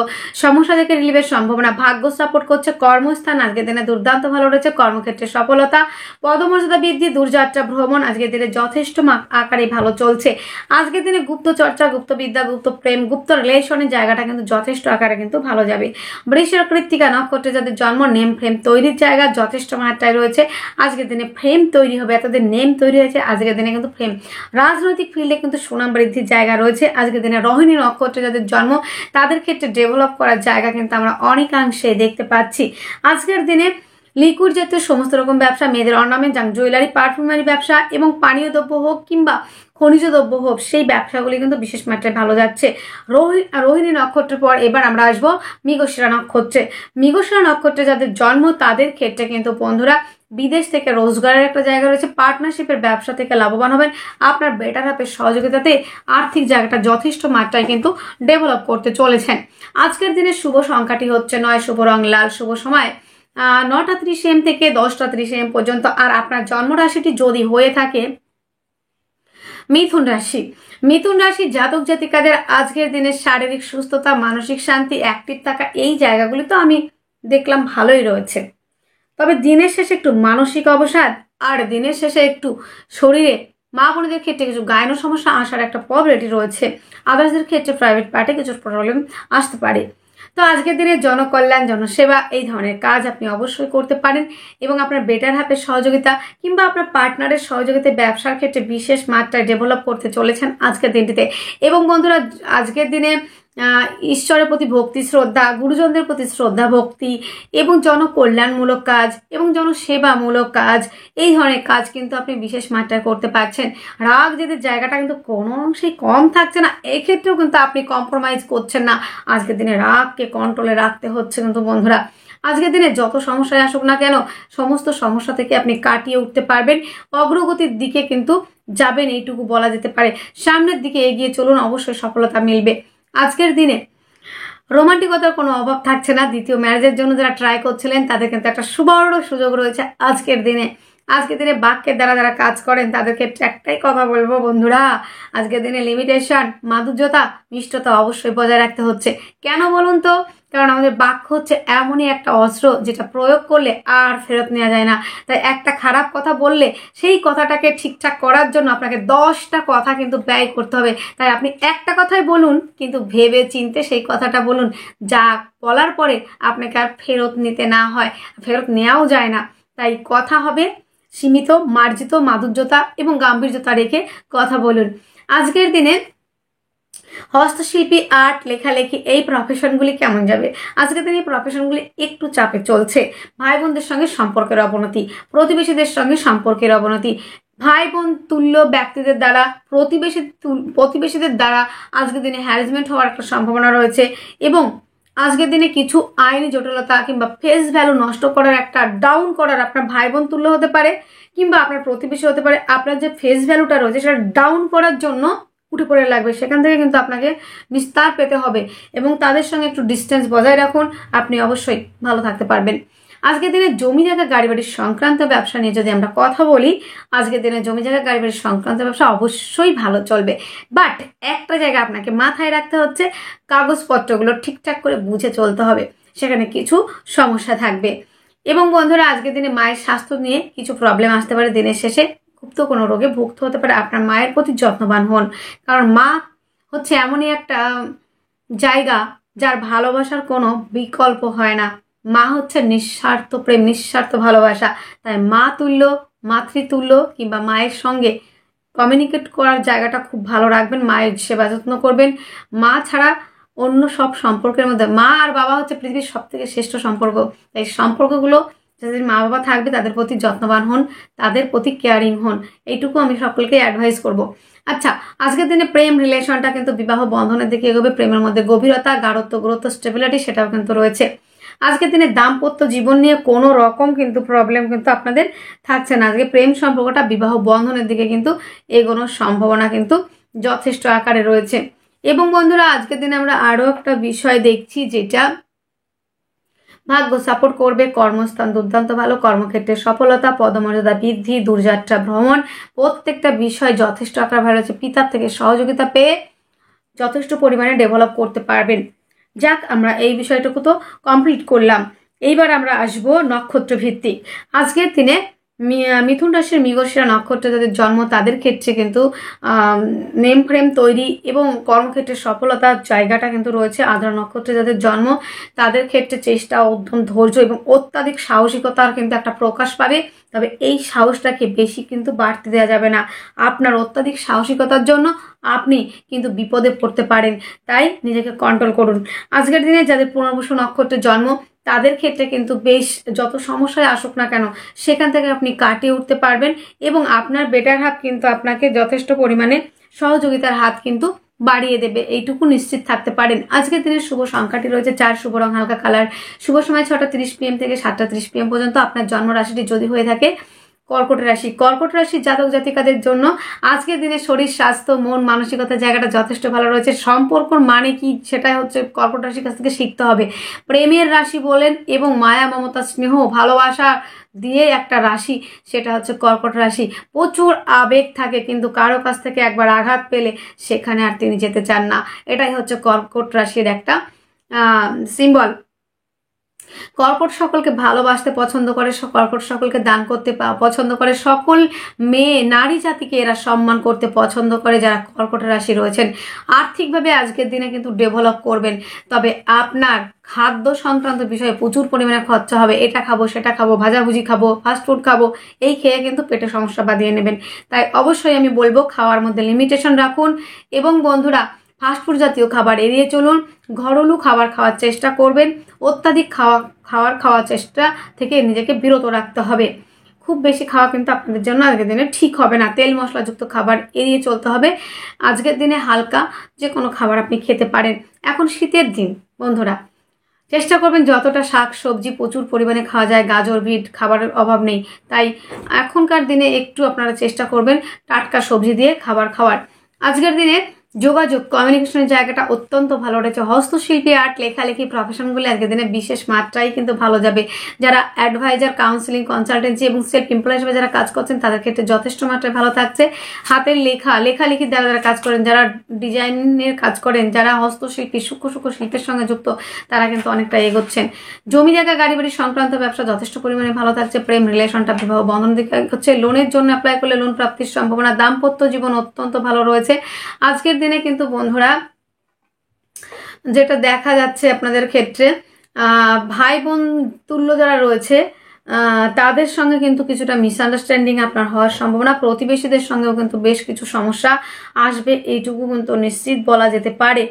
সমস্যা থেকে রিলিফের সম্ভাবনা। ভাগ্য সাপোর্ট করছে। কর্মস্থান আজকের দিনে দুর্দান্ত ভালো রয়েছে। কর্মক্ষেত্রে সফলতা, পদমর্যাদা বৃদ্ধি, দূরযাত্রা ভ্রমণ আজকের দিনে যথেষ্ট আকারে ভালো চলছে। আজকের দিনে গুপ্ত চর্চা, গুপ্ত বিদ্যা, গুপ্ত প্রেম, গুপ্ত রিলেশনের জায়গাটা কিন্তু যথেষ্ট আকারে কিন্তু ভালো যাবে। বৃষ কৃত্তিকা নক্ষত্রে যাদের জন্ম, নেম ফ্রেম তৈরির জায়গা যথেষ্ট মাত্রায় রয়েছে। আজকের দিনে ফ্রেম তৈরি হবে, এতদের নেম তৈরি হয়েছে। আজকের দিনে কিন্তু ফ্রেম। রাজনৈতিক ফিল্ডে কিন্তু সুনাম বৃদ্ধির জায়গা রয়েছে। আজকের দিনে রোহিণী নক্ষত্রে যাদের জন্ম তাদের ক্ষেত্রে ডেভেলপ করার জায়গা কিন্তু আমরা অনেকাংশে দেখতে পাচ্ছি। আজকের দিনে লিকুইড জাতীয় সমস্ত রকম ব্যবসা, মেয়েদের অর্নামেন্ট, জুয়েলারি, পারফিউমারি ব্যবসা এবং পানীয় দ্রব্য হোক কিংবা খনিজ দ্রব্য হোক, সেই ব্যবসাগুলি কিন্তু বিশেষ মাত্রায় ভালো যাচ্ছে। রোহিণী নক্ষত্রের পর এবার আমরা আসবো মৃগশিরা নক্ষত্রে। মৃগশিরা নক্ষত্রে যাদের জন্ম তাদের ক্ষেত্রে কিন্তু বন্ধুরা বিদেশ থেকে রোজগারের একটা জায়গা রয়েছে। পার্টনারশিপের ব্যবসা থেকে লাভবান হবেন। আপনার বেটার হাফের সহযোগিতাতে আর্থিক জায়গাটা যথেষ্ট মাত্রায় কিন্তু ডেভেলপ করতে চলেছেন। আজকের দিনে শুভ সংখ্যাটি হচ্ছে 9, শুভ রং লাল, শুভ সময় 9টা 30 AM থেকে 10টা 30 AM পর্যন্ত। আর আপনার জন্ম রাশিটি যদি হয়ে থাকে মিথুন রাশি, মিথুন রাশি জাতক জাতিকাদের আজকের দিনে শারীরিক সুস্থতা, মানসিক শান্তি, অ্যাক্টিভ থাকা এই জায়গাগুলি তো আমি দেখলাম ভালোই রয়েছে। তবে দিনের শেষে একটু মানসিক অবসাদ আর দিনের শেষে একটু শরীরে মা বোনদের ক্ষেত্রে কিছু গায়ন সমস্যা আসার একটা প্রবলিটি রয়েছে। আদার্সদের ক্ষেত্রে প্রাইভেট পার্টে কিছু প্রবলেম আসতে পারে। তো আজকের দিনে জনকল্যাণ, জনসেবা এই ধরনের কাজ আপনি অবশ্যই করতে পারেন এবং আপনার বেটার হাফের সহযোগিতা কিংবা আপনার পার্টনারের সহযোগিতায় ব্যবসার ক্ষেত্রে বিশেষ মাত্রায় ডেভেলপ করতে চলেছেন আজকের দিনটিতে। এবং বন্ধুরা আজকের দিনে ঈশ্বরের প্রতি ভক্তি, শ্রদ্ধা, গুরুজনদের প্রতি শ্রদ্ধা ভক্তি এবং জনকল্যাণমূলক কাজ এবং জনসেবামূলক কাজ এই ধরনের কাজ কিন্তু আপনি বিশেষ মাত্রায় করতে পারছেন। রাগ জেদের জায়গাটা কিন্তু কোনো অংশেই কম থাকছে না, এক্ষেত্রেও কিন্তু আপনি কম্প্রোমাইজ করছেন না। আজকের দিনে রাগকে কন্ট্রোলে রাখতে হচ্ছে কিন্তু বন্ধুরা। আজকের দিনে যত সমস্যায় আসুক না কেন সমস্ত সমস্যা থেকে আপনি কাটিয়ে উঠতে পারবেন, অগ্রগতির দিকে কিন্তু যাবেন এইটুকু বলা যেতে পারে। সামনের দিকে এগিয়ে চলুন, অবশ্যই সফলতা মিলবে। আজকের দিনে রোমান্টিকতার কোনো অভাব থাকছে না। দ্বিতীয় ম্যারেজের জন্য যারা ট্রাই করছিলেন তাদের কিন্তু একটা সুবর্ণ সুযোগ রয়েছে আজকের দিনে। আজকের দিনে বাক্যের দ্বারা যারা কাজ করেন তাদের ক্ষেত্রে একটাই কথা বলবো বন্ধুরা, আজকের দিনে লিমিটেশন, মাধুর্যতা, মিষ্টতা অবশ্যই বজায় রাখতে হচ্ছে। কেন বলুন তো? কারণ আমাদের বাক্য হচ্ছে এমনই একটা অস্ত্র যেটা প্রয়োগ করলে আর ফেরত নেওয়া যায় না। তাই একটা খারাপ কথা বললে সেই কথাটাকে ঠিকঠাক করার জন্য আপনাকে 10টা কথা কিন্তু ব্যয় করতে হবে। তাই আপনি একটা কথাই বলুন, কিন্তু ভেবে চিনতে সেই কথাটা বলুন, যা বলার পরে আপনাকে আর ফেরত নিতে না হয়, ফেরত নেওয়াও যায় না। তাই কথা হবে সীমিত, মার্জিত, মাধুর্যতা এবং গাম্ভীর্যতা রেখে কথা বলুন। আজকের দিনে হস্তশিল্পী, আর্ট, লেখালেখি এই প্রফেশনগুলি কেমন যাবে? আজকের দিনে এই প্রফেশনগুলি একটু চাপে চলছে। ভাই বোনদের সঙ্গে সম্পর্কের অবনতি, প্রতিবেশীদের সঙ্গে সম্পর্কের অবনতি, ভাই বোন তুল্য ব্যক্তিদের দ্বারা, প্রতিবেশীদের দ্বারা আজকের দিনে হ্যারাসমেন্ট হওয়ার একটা সম্ভাবনা রয়েছে। এবং আজকের দিনে কিছু আইনি জটিলতা কিংবা ফেস ভ্যালু নষ্ট করার, একটা ডাউন করার, আপনার ভাই বোন তুল্য হতে পারে কিংবা আপনার প্রতিবেশী হতে পারে, আপনার যে ফেস ভ্যালুটা রয়েছে সেটা ডাউন করার জন্য উঠে পড়ে লাগবে। সেখান থেকে কিন্তু আপনাকে নিস্তার পেতে হবে এবং তাদের সঙ্গে একটু ডিস্টেন্স বজায় রাখুন, আপনি অবশ্যই ভালো থাকতে পারবেন। আজকের দিনে জমি জায়গা গাড়ি বাড়ির সংক্রান্ত ব্যবসা নিয়ে যদি আমরা কথা বলি, আজকের দিনে জমি জায়গা গাড়ি বাড়ির সংক্রান্ত ব্যবসা অবশ্যই ভালো চলবে। বাট একটা জায়গা আপনাকে মাথায় রাখতে হচ্ছে, কাগজপত্রগুলো ঠিকঠাক করে বুঝে চলতে হবে, সেখানে কিছু সমস্যা থাকবে। এবং বন্ধুরা আজকের দিনে মায়ের স্বাস্থ্য নিয়ে কিছু প্রবলেম আসতে পারে। দিনের শেষে গুপ্ত কোনো রোগে ভুগতে হতে পারে। আপনার মায়ের প্রতি যত্নবান হন, কারণ মা হচ্ছে এমনই একটা জায়গা যার ভালোবাসার কোনো বিকল্প হয় না। মা হচ্ছে নিঃস্বার্থ প্রেম, নিঃস্বার্থ ভালোবাসা। তাই মা তুল্য, মাতৃতুল্য কিংবা মায়ের সঙ্গে কমিউনিকেট করার জায়গাটা খুব ভালো রাখবেন। মায়ের সেবা যত্ন করবেন। মা ছাড়া অন্য সব সম্পর্কের মধ্যে মা আর বাবা হচ্ছে পৃথিবীর সব থেকে শ্রেষ্ঠ সম্পর্ক। তাই সম্পর্কগুলো যাদের মা বাবা থাকবে তাদের প্রতি যত্নবান হন, তাদের প্রতি কেয়ারিং হন, এইটুকু আমি সকলকে অ্যাডভাইস করব। আচ্ছা, আজকের দিনে প্রেম রিলেশনটা কিন্তু বিবাহ বন্ধনের দিকে এগোবে। প্রেমের মধ্যে গভীরতা, গাঢ়ত্ব, গুরুত্ব, স্টেবিলিটি সেটাও কিন্তু রয়েছে। আজকের দিনে দাম্পত্য জীবন নিয়ে কোনো রকম কিন্তু প্রবলেম কিন্তু আপনাদের থাকছে না। আজকে প্রেম সম্পর্কটা বিবাহ বন্ধনের দিকে কিন্তু এগোনোর সম্ভাবনা কিন্তু যথেষ্ট আকারে রয়েছে। এবং বন্ধুরা, আজকের দিনে আমরা আরও একটা বিষয় দেখছি, যেটা ভাগ্য সাপোর্ট করবে। কর্মস্থান দুর্দান্ত ভালো, কর্মক্ষেত্রে সফলতা, পদমর্যাদা বৃদ্ধি, দূরযাত্রা ভ্রমণ, প্রত্যেকটা বিষয় যথেষ্ট আকার ভালো আছে। পিতার থেকে সহযোগিতা পেয়ে যথেষ্ট পরিমাণে ডেভেলপ করতে পারবেন। যাক, আমরা এই বিষয়টুকু তো কমপ্লিট করলাম। এইবার আমরা আসবো নক্ষত্র ভিত্তিক। আজকের দিনে মিথুন রাশির মৃগশিরা নক্ষত্রে যাদের জন্ম তাদের ক্ষেত্রে কিন্তু নেম ফ্রেম তৈরি এবং কর্মক্ষেত্রে সফলতার জায়গাটা কিন্তু রয়েছে। আদ্রা নক্ষত্রে যাদের জন্ম তাদের ক্ষেত্রে চেষ্টা, উদ্যম, ধৈর্য এবং অত্যাধিক সাহসিকতার কিন্তু একটা প্রকাশ পাবে। তবে এই সাহসটাকে বেশি কিন্তু বাড়তে দেওয়া যাবে না। আপনার অত্যাধিক সাহসিকতার জন্য আপনি কিন্তু বিপদে পড়তে পারেন, তাই নিজেকে কন্ট্রোল করুন। আজকের দিনে যাদের পুনর্বসু নক্ষত্রে জন্ম তাদের ক্ষেত্রে কিন্তু বেশ যত সমস্যায় আসুক না কেন সেখান থেকে আপনি কাটিয়ে উঠতে পারবেন এবং আপনার বেটার হাফ কিন্তু আপনাকে যথেষ্ট পরিমাণে সহযোগিতার হাত কিন্তু বাড়িয়ে দেবে, এইটুকু নিশ্চিত থাকতে পারেন। আজকের দিনের শুভ সংখ্যাটি রয়েছে 4, শুভ রং হালকা কালার, শুভ সময় 6টা 30 PM থেকে 7টা 30 PM পর্যন্ত। আপনার জন্ম রাশিটি যদি হয়ে থাকে কর্কট রাশি, কর্কট রাশির জাতক জাতিকাদের জন্য আজকের দিনে শরীর, স্বাস্থ্য, মন, মানসিকতার জায়গাটা যথেষ্ট ভালো রয়েছে। সম্পর্কর মানে কি সেটা হচ্ছে কর্কট রাশির কাছ থেকে শিখতে হবে। প্রেমের রাশি বলেন এবং মায়া, মমতা, স্নেহ, ভালোবাসা দিয়ে একটা রাশি, সেটা হচ্ছে কর্কট রাশি। প্রচুর আবেগ থাকে, কিন্তু কারো কাছ থেকে একবার আঘাত পেলে সেখানে আর তিনি যেতে চান না। এটাই হচ্ছে কর্কট রাশির একটা সিম্বল। কর্কট সকলকে ভালোবাসতে পছন্দ করে, কর্কট সকলকে দান করতে পছন্দ করে, সকল মেয়ে নারী জাতিকে এরা সম্মান করতে পছন্দ করে যারা কর্কট রাশি রয়েছেন। আর্থিকভাবে আজকের দিনে কিন্তু ডেভেলপ করবেন, তবে আপনার খাদ্য সংক্রান্ত বিষয়ে প্রচুর পরিমাণে খরচা হবে। এটা খাবো, সেটা খাবো, ভাজাভুজি খাবো, ফাস্টফুড খাবো, এই খেয়ে কিন্তু পেটে সমস্যা বাঁধিয়ে নেবেন। তাই অবশ্যই আমি বলবো খাওয়ার মধ্যে লিমিটেশন রাখুন এবং বন্ধুরা ফাস্টফুড জাতীয় খাবার এড়িয়ে চলুন। ঘরোলু খাবার খাওয়ার চেষ্টা করবেন। অত্যাধিক খাওয়ার চেষ্টা থেকে নিজেকে বিরত রাখতে হবে। খুব বেশি খাওয়া কিন্তু আপনাদের জন্য আজকের দিনে ঠিক হবে না। তেল মশলাযুক্ত খাবার এড়িয়ে চলতে হবে। আজকের দিনে হালকা যে কোনো খাবার আপনি খেতে পারেন। এখন শীতের দিন বন্ধুরা, চেষ্টা করবেন যতটা শাক সবজি প্রচুর পরিমাণে খাওয়া যায়। গাজর, বিট খাবারের অভাব নেই, তাই এখনকার দিনে একটু আপনারা চেষ্টা করবেন টাটকা সবজি দিয়ে খাবার খাওয়ার। আজকের দিনে যোগাযোগ, কমিউনিকেশনের জায়গাটা অত্যন্ত ভালো রয়েছে। হস্তশিল্পী, আর্ট, লেখালেখি প্রফেশনগুলি আজকের দিনে বিশেষ মাত্রায় কিন্তু ভালো যাবে। যারা অ্যাডভাইজার, কাউন্সিলিং, কনসালটেন্সি এবং সেলফ এমপ্লয় হিসেবে যারা কাজ করছেন তাদের ক্ষেত্রে যথেষ্ট মাত্রায় ভালো থাকছে। হাতের লেখালেখির দ্বারা যারা কাজ করেন, যারা ডিজাইনের কাজ করেন, যারা হস্তশিল্পী, সূক্ষ্ম শিল্পের সঙ্গে যুক্ত, তারা কিন্তু অনেকটা এগোচ্ছেন। জমি জায়গা, গাড়ি বাড়ি সংক্রান্ত ব্যবসা যথেষ্ট পরিমাণে ভালো থাকছে। প্রেম রিলেশনটা বিবাহ বন্ধন দিকে হচ্ছে। লোনের জন্য অ্যাপ্লাই করলে লোন প্রাপ্তির সম্ভাবনা। দাম্পত্য জীবন অত্যন্ত ভালো রয়েছে। আজকের দিনে কিন্তু বন্ধুরা যেটা দেখা যাচ্ছে আপনাদের ক্ষেত্রে ভাই বোন তুল্য যারা রয়েছে তাদের সঙ্গে কিন্তু কিছুটা মিসআন্ডারস্ট্যান্ডিং আপনার হওয়ার সম্ভাবনা। প্রতিবেশীদের সঙ্গেও কিন্তু বেশ কিছু সমস্যা আসবে, এইটুকু কিন্তু নিশ্চিত বলা যেতে পারে।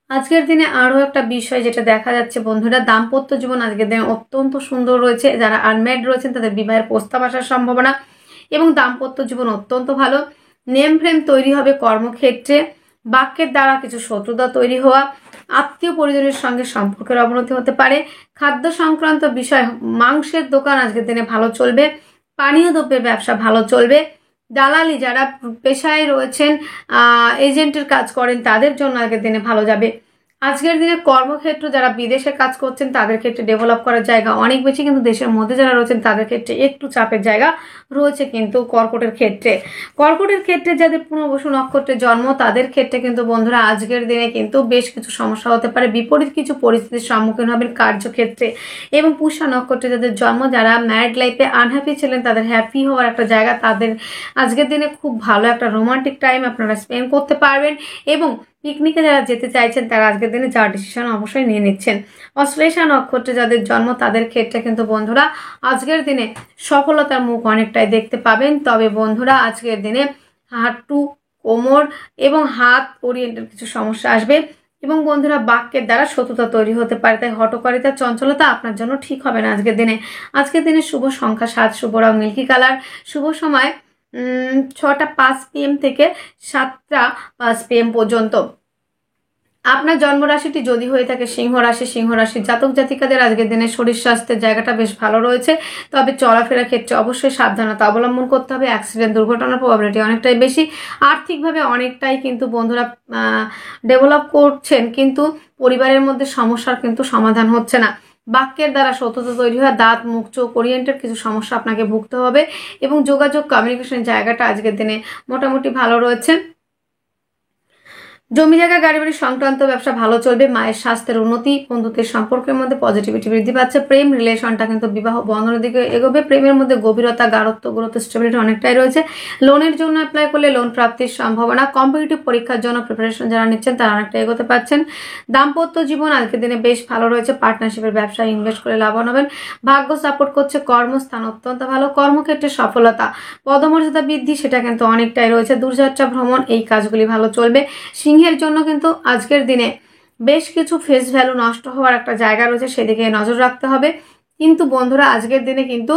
আজকের দিনে আরও একটা বিষয় যেটা দেখা যাচ্ছে বন্ধুরা, দাম্পত্য জীবন আজকের দিনে অত্যন্ত সুন্দর রয়েছে। যারা আনম্যারিড রয়েছেন তাদের বিবাহের প্রস্তাব আসার সম্ভাবনা এবং দাম্পত্য জীবন অত্যন্ত ভালো। নেম ফ্রেম তৈরি হবে কর্মক্ষেত্রে। বাক্যের দ্বারা কিছু শত্রুতা তৈরি হওয়া, আত্মীয় পরিজনের সঙ্গে সম্পর্কের অবনতি হতে পারে। খাদ্য সংক্রান্ত বিষয়, মাংসের দোকান আজকের দিনে ভালো চলবে। পানীয় দ্রব্যের ব্যবসা ভালো চলবে। দালালি যারা পেশায় রয়েছেন, এজেন্টের কাজ করেন, তাদের জন্য আজকের দিনে ভালো যাবে। আজকের দিনে কর্মক্ষেত্র যারা বিদেশে কাজ করছেন তাদের ক্ষেত্রে ডেভেলপ করার জায়গা অনেক বেশি, কিন্তু দেশের মধ্যে যারা রয়েছেন তাদের ক্ষেত্রে একটু চাপের জায়গা রয়েছে। কিন্তু কর্কটের ক্ষেত্রে যাদের পুনর্বসু নক্ষত্রে জন্ম তাদের ক্ষেত্রে কিন্তু বন্ধুরা আজকের দিনে কিন্তু বেশ কিছু সমস্যা হতে পারে। বিপরীত কিছু পরিস্থিতির সম্মুখীন হবেন কার্যক্ষেত্রে। এবং পুষ্যা নক্ষত্রে যাদের জন্ম, যারা ম্যারিড লাইফে আনহ্যাপি ছিলেন তাদের হ্যাপি হওয়ার একটা জায়গা। তাদের আজকের দিনে খুব ভালো একটা রোমান্টিক টাইম আপনারা স্পেন্ড করতে পারবেন এবং পিকনিকে যারা যেতে চাইছেন তারা আজকের দিনে যাওয়ার ডিসিশন অবশ্যই নিয়ে নিচ্ছেন। অশ্লেষা নক্ষত্রে যাদের জন্ম তাদের ক্ষেত্রে কিন্তু বন্ধুরা আজকের দিনে সফলতার মুখ অনেকটাই দেখতে পাবেন। তবে বন্ধুরা আজকের দিনে হাঁটু, কোমর এবং হাত ওরিয়েন্টের কিছু সমস্যা আসবে। এবং বন্ধুরা বাক্যের দ্বারা শত্রুতা তৈরি হতে পারে, তাই হটকারিতা চঞ্চলতা আপনার জন্য ঠিক হবে না আজকের দিনে শুভ সংখ্যা 7, শুভ রং মিল্কি কালার, শুভ সময় 6টা 5 PM থেকে 7টা 5 PM পর্যন্ত। আপনার জন্মরাশিটি যদি হয়ে থাকে সিংহ রাশির জাতক জাতিকাদের আজকের দিনে শরীর স্বাস্থ্যের জায়গাটা বেশ ভালো রয়েছে, তবে চলাফেরার ক্ষেত্রে অবশ্যই সাবধানতা অবলম্বন করতে হবে। অ্যাক্সিডেন্ট দুর্ঘটনার প্রবাবিলিটি অনেকটাই বেশি। আর্থিকভাবে অনেকটাই কিন্তু বন্ধুরা ডেভেলপ করছেন, কিন্তু পরিবারের মধ্যে সমস্যার কিন্তু সমাধান হচ্ছে না। বাক্যের দ্বারা শত্রুতা তৈরি হয়, দাঁত মুখ চোখ ওরিয়েন্টেড কিছু সমস্যা আপনাকে ভুগতে হবে। এবং যোগাযোগ কমিউনিকেশনের জায়গাটা আজকের দিনে মোটামুটি ভালো রয়েছে। জমি জায়গা গাড়ি বাড়ি সংক্রান্ত ব্যবসা ভালো চলবে। মায়ের স্বাস্থ্যের উন্নতি, বন্ধুত্বের সম্পর্কের মধ্যে পজিটিভিটি বৃদ্ধি পাচ্ছে। প্রেম রিলেশনটা কিন্তু বিবাহ বন্ধনের দিকে এগোবে। প্রেমের মধ্যে গভীরতা, গাঢ়ত্ব, গুরুত্ব, স্টেবিলিটি অনেকটাই রয়েছে। লোনের জন্য অ্যাপ্লাই করলে লোন প্রাপ্তির সম্ভাবনা। কম্পিটিটিভ পরীক্ষার জন্য প্রিপারেশন যারা নিচ্ছেন তারা অনেকটা এগোতে পারছেন। দাম্পত্য জীবন আজকের দিনে বেশ ভালো রয়েছে। পার্টনারশিপের ব্যবসায় ইনভেস্ট করে লাভবান হবেন। ভাগ্য সাপোর্ট করছে। কর্মস্থান অত্যন্ত ভালো। কর্মক্ষেত্রে সফলতা, পদমর্যাদা বৃদ্ধি সেটা কিন্তু অনেকটাই রয়েছে। দূরযাত্রা ভ্রমণ এই কাজগুলি ভালো চলবে। সিংহের জন্য কিন্তু আজকের দিনে বেশ কিছু ফেস ভ্যালু নষ্ট হওয়ার একটা জায়গা রয়েছে, সেদিকে নজর রাখতে হবে। কিন্তু বন্ধুরা আজকের দিনে কিন্তু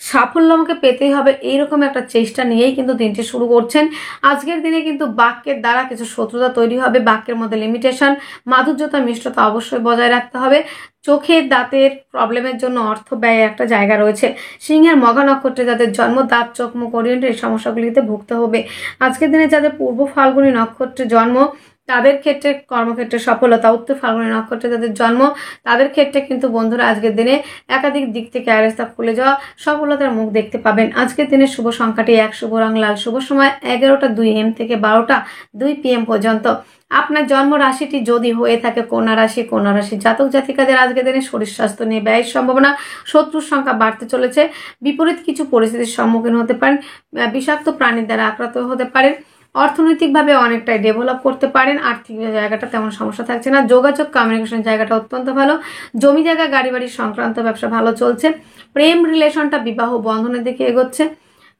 সাফল্য আমাকে পেতেই হবে, এইরকম একটা চেষ্টা নিয়েই কিন্তু দিনটি শুরু করছেন। আজকের দিনে কিন্তু বাক্যের দ্বারা কিছু শত্রুতা তৈরি হবে। বাক্যের মধ্যে লিমিটেশন, মাধুর্যতা, মিষ্টতা অবশ্যই বজায় রাখতে হবে। চোখের দাঁতের প্রবলেমের জন্য অর্থ ব্যয়ের একটা জায়গা রয়েছে। সিংহের মঘা নক্ষত্রে যাদের জন্ম, দাঁত চোখ মুখ ওরিয়েন্টেড এই সমস্যাগুলিতে ভুগতে হবে। আজকের দিনে যাদের পূর্ব ফাল্গুনী নক্ষত্রে জন্ম তাদের ক্ষেত্রে কর্মক্ষেত্রে সফলতা। উত্তর ফাল্গুনী নক্ষত্রে যাদের জন্ম তাদের ক্ষেত্রে কিন্তু বন্ধুরা আজকের দিনে একাধিক দিক থেকে আয়রাস্তা খুলে যাওয়া সফলতার মুখ দেখতে পাবেন। আজকের দিনে শুভ সংখ্যাটি 1, শুভ রং লাল, শুভ সময় 11টা 2 AM থেকে 12টা 2 PM পর্যন্ত। আপনার জন্ম রাশিটি যদি হয়ে থাকে কন্যা রাশি জাতক জাতিকাদের আজকের দিনে শরীর স্বাস্থ্য নিয়ে ব্যয়ের সম্ভাবনা। শত্রুর সংখ্যা বাড়তে চলেছে। বিপরীত কিছু পরিস্থিতির সম্মুখীন হতে পারেন। বিষাক্ত প্রাণীর দ্বারা আক্রান্ত হতে পারেন। অর্থনৈতিকভাবে অনেকটাই ডেভেলপ করতে পারেন। আর্থিক জায়গাটা তেমন সমস্যা থাকছে না। যোগাযোগ কমিউনিকেশনের জায়গাটা অত্যন্ত ভালো। জমি জায়গা গাড়ি বাড়ি সংক্রান্ত ব্যবসা ভালো চলছে। প্রেম রিলেশনটা বিবাহ বন্ধনের দিকে এগোচ্ছে।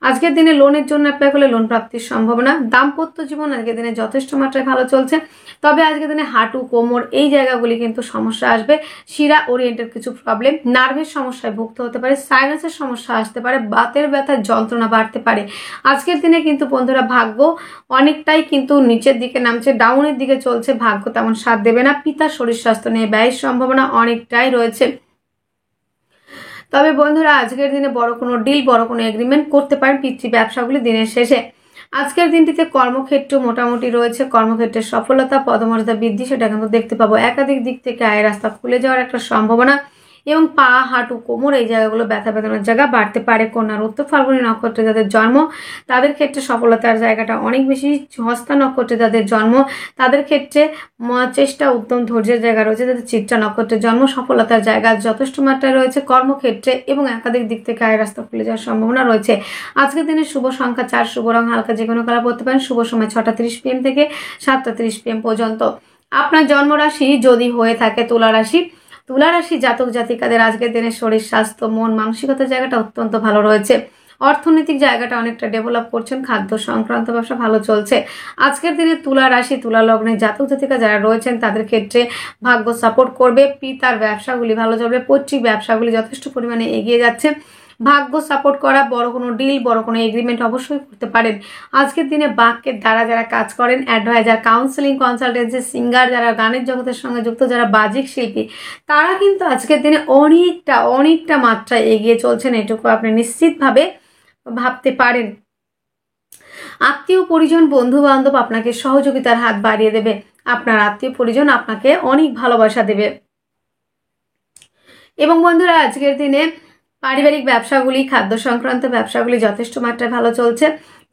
আজকের দিনে লোনের জন্য অ্যাপ্লাই করলে লোন প্রাপ্তির সম্ভাবনা। দাম্পত্য জীবন আজকের দিনে যথেষ্ট মাত্রায় ভালো চলছে, তবে আজকের দিনে হাঁটু কোমর এই জায়গাগুলি কিন্তু সমস্যা আসবে। শিরা ওরিয়েন্টেড কিছু প্রবলেম, নার্ভের সমস্যায় ভুগতে হতে পারে, সাইনাসের সমস্যা আসতে পারে, বাতের ব্যথার যন্ত্রণা বাড়তে পারে। আজকের দিনে কিন্তু বন্ধুরা ভাগ্য অনেকটাই কিন্তু নিচের দিকে নামছে, ডাউনের দিকে চলছে। ভাগ্য তেমন সাথ দেবে না। পিতার শরীর স্বাস্থ্য নিয়ে ব্যয়ের সম্ভাবনা অনেকটাই রয়েছে। তবে বন্ধুরা আজকের দিনে বড় কোনো ডিল, বড় কোনো এগ্রিমেন্ট করতে পারেন পিতৃ ব্যবসাগুলি দিনের শেষে। আজকের দিনটিতে কর্মক্ষেত্র মোটামুটি রয়েছে। কর্মক্ষেত্রের সফলতা, পদমর্যাদা বৃদ্ধি সেটা কিন্তু দেখতে পাবো। একাধিক দিক থেকে আয়ের রাস্তা খুলে যাওয়ার একটা সম্ভাবনা এবং পা হাঁটু কোমর এই জায়গাগুলো ব্যথা বেদনার জায়গা বাড়তে পারে। কন্যার উত্তর ফাল্গুনী নক্ষত্রে যাদের জন্ম তাদের ক্ষেত্রে সফলতার জায়গাটা অনেক বেশি। হস্তা নক্ষত্রে যাদের জন্ম তাদের ক্ষেত্রে চেষ্টা উদ্যম ধৈর্যের জায়গা রয়েছে। যাদের চিত্রা নক্ষত্রের জন্ম সফলতার জায়গা যথেষ্ট মাত্রায় রয়েছে কর্মক্ষেত্রে এবং একাধিক দিক থেকে আয়ের রাস্তা খুলে যাওয়ার সম্ভাবনা রয়েছে। আজকের দিনে শুভ সংখ্যা 4, শুভ রং হালকা যে কোনো কালার পড়তে পারেন। শুভ সময় 6টা 30 PM থেকে 7টা 30 PM পর্যন্ত। আপনার জন্মরাশি যদি হয়ে থাকে তুলা রাশি জাতক জাতিকাদের আজকের দিনে শরীর স্বাস্থ্য মন মানসিকতার জায়গাটা অত্যন্ত ভালো রয়েছে। অর্থনৈতিক জায়গাটা অনেকটা ডেভেলপ করছেন। খাদ্য সংক্রান্ত ব্যবসা ভালো চলছে। আজকের দিনে তুলা রাশি তুলা লগ্নে জাতক জাতিকা যারা রয়েছেন তাদের ক্ষেত্রে ভাগ্য সাপোর্ট করবে। পিতার ব্যবসাগুলি ভালো চলবে। পৈতৃক ব্যবসাগুলি যথেষ্ট পরিমাণে এগিয়ে যাচ্ছে। ভাগ্য সাপোর্ট করা বড় কোনো ডিল, বড় কোনো এগ্রিমেন্ট অবশ্যই করতে পারেন। আজকের দিনে বাক্যের দ্বারা যারা কাজ করেন, অ্যাডভাইজার, কাউন্সেলিং, কনসালটেন্সি, সিঙ্গার, যারা গানের জগতের সঙ্গে যুক্ত, যারা বাজিক শিল্পী, তারা কিন্তু আজকের দিনে অনেকটা মাত্রায় এগিয়ে চলছেন, এটুকু আপনি নিশ্চিতভাবে ভাবতে পারেন। আত্মীয় পরিজন বন্ধু বান্ধব আপনাকে সহযোগিতার হাত বাড়িয়ে দেবে। আপনার আত্মীয় পরিজন আপনাকে অনেক ভালোবাসা দেবে। এবং বন্ধুরা আজকের দিনে পারিবারিক ব্যবসাগুলি, খাদ্য সংক্রান্ত ব্যবসাগুলি যথেষ্ট মাত্রায় ভালো চলছে।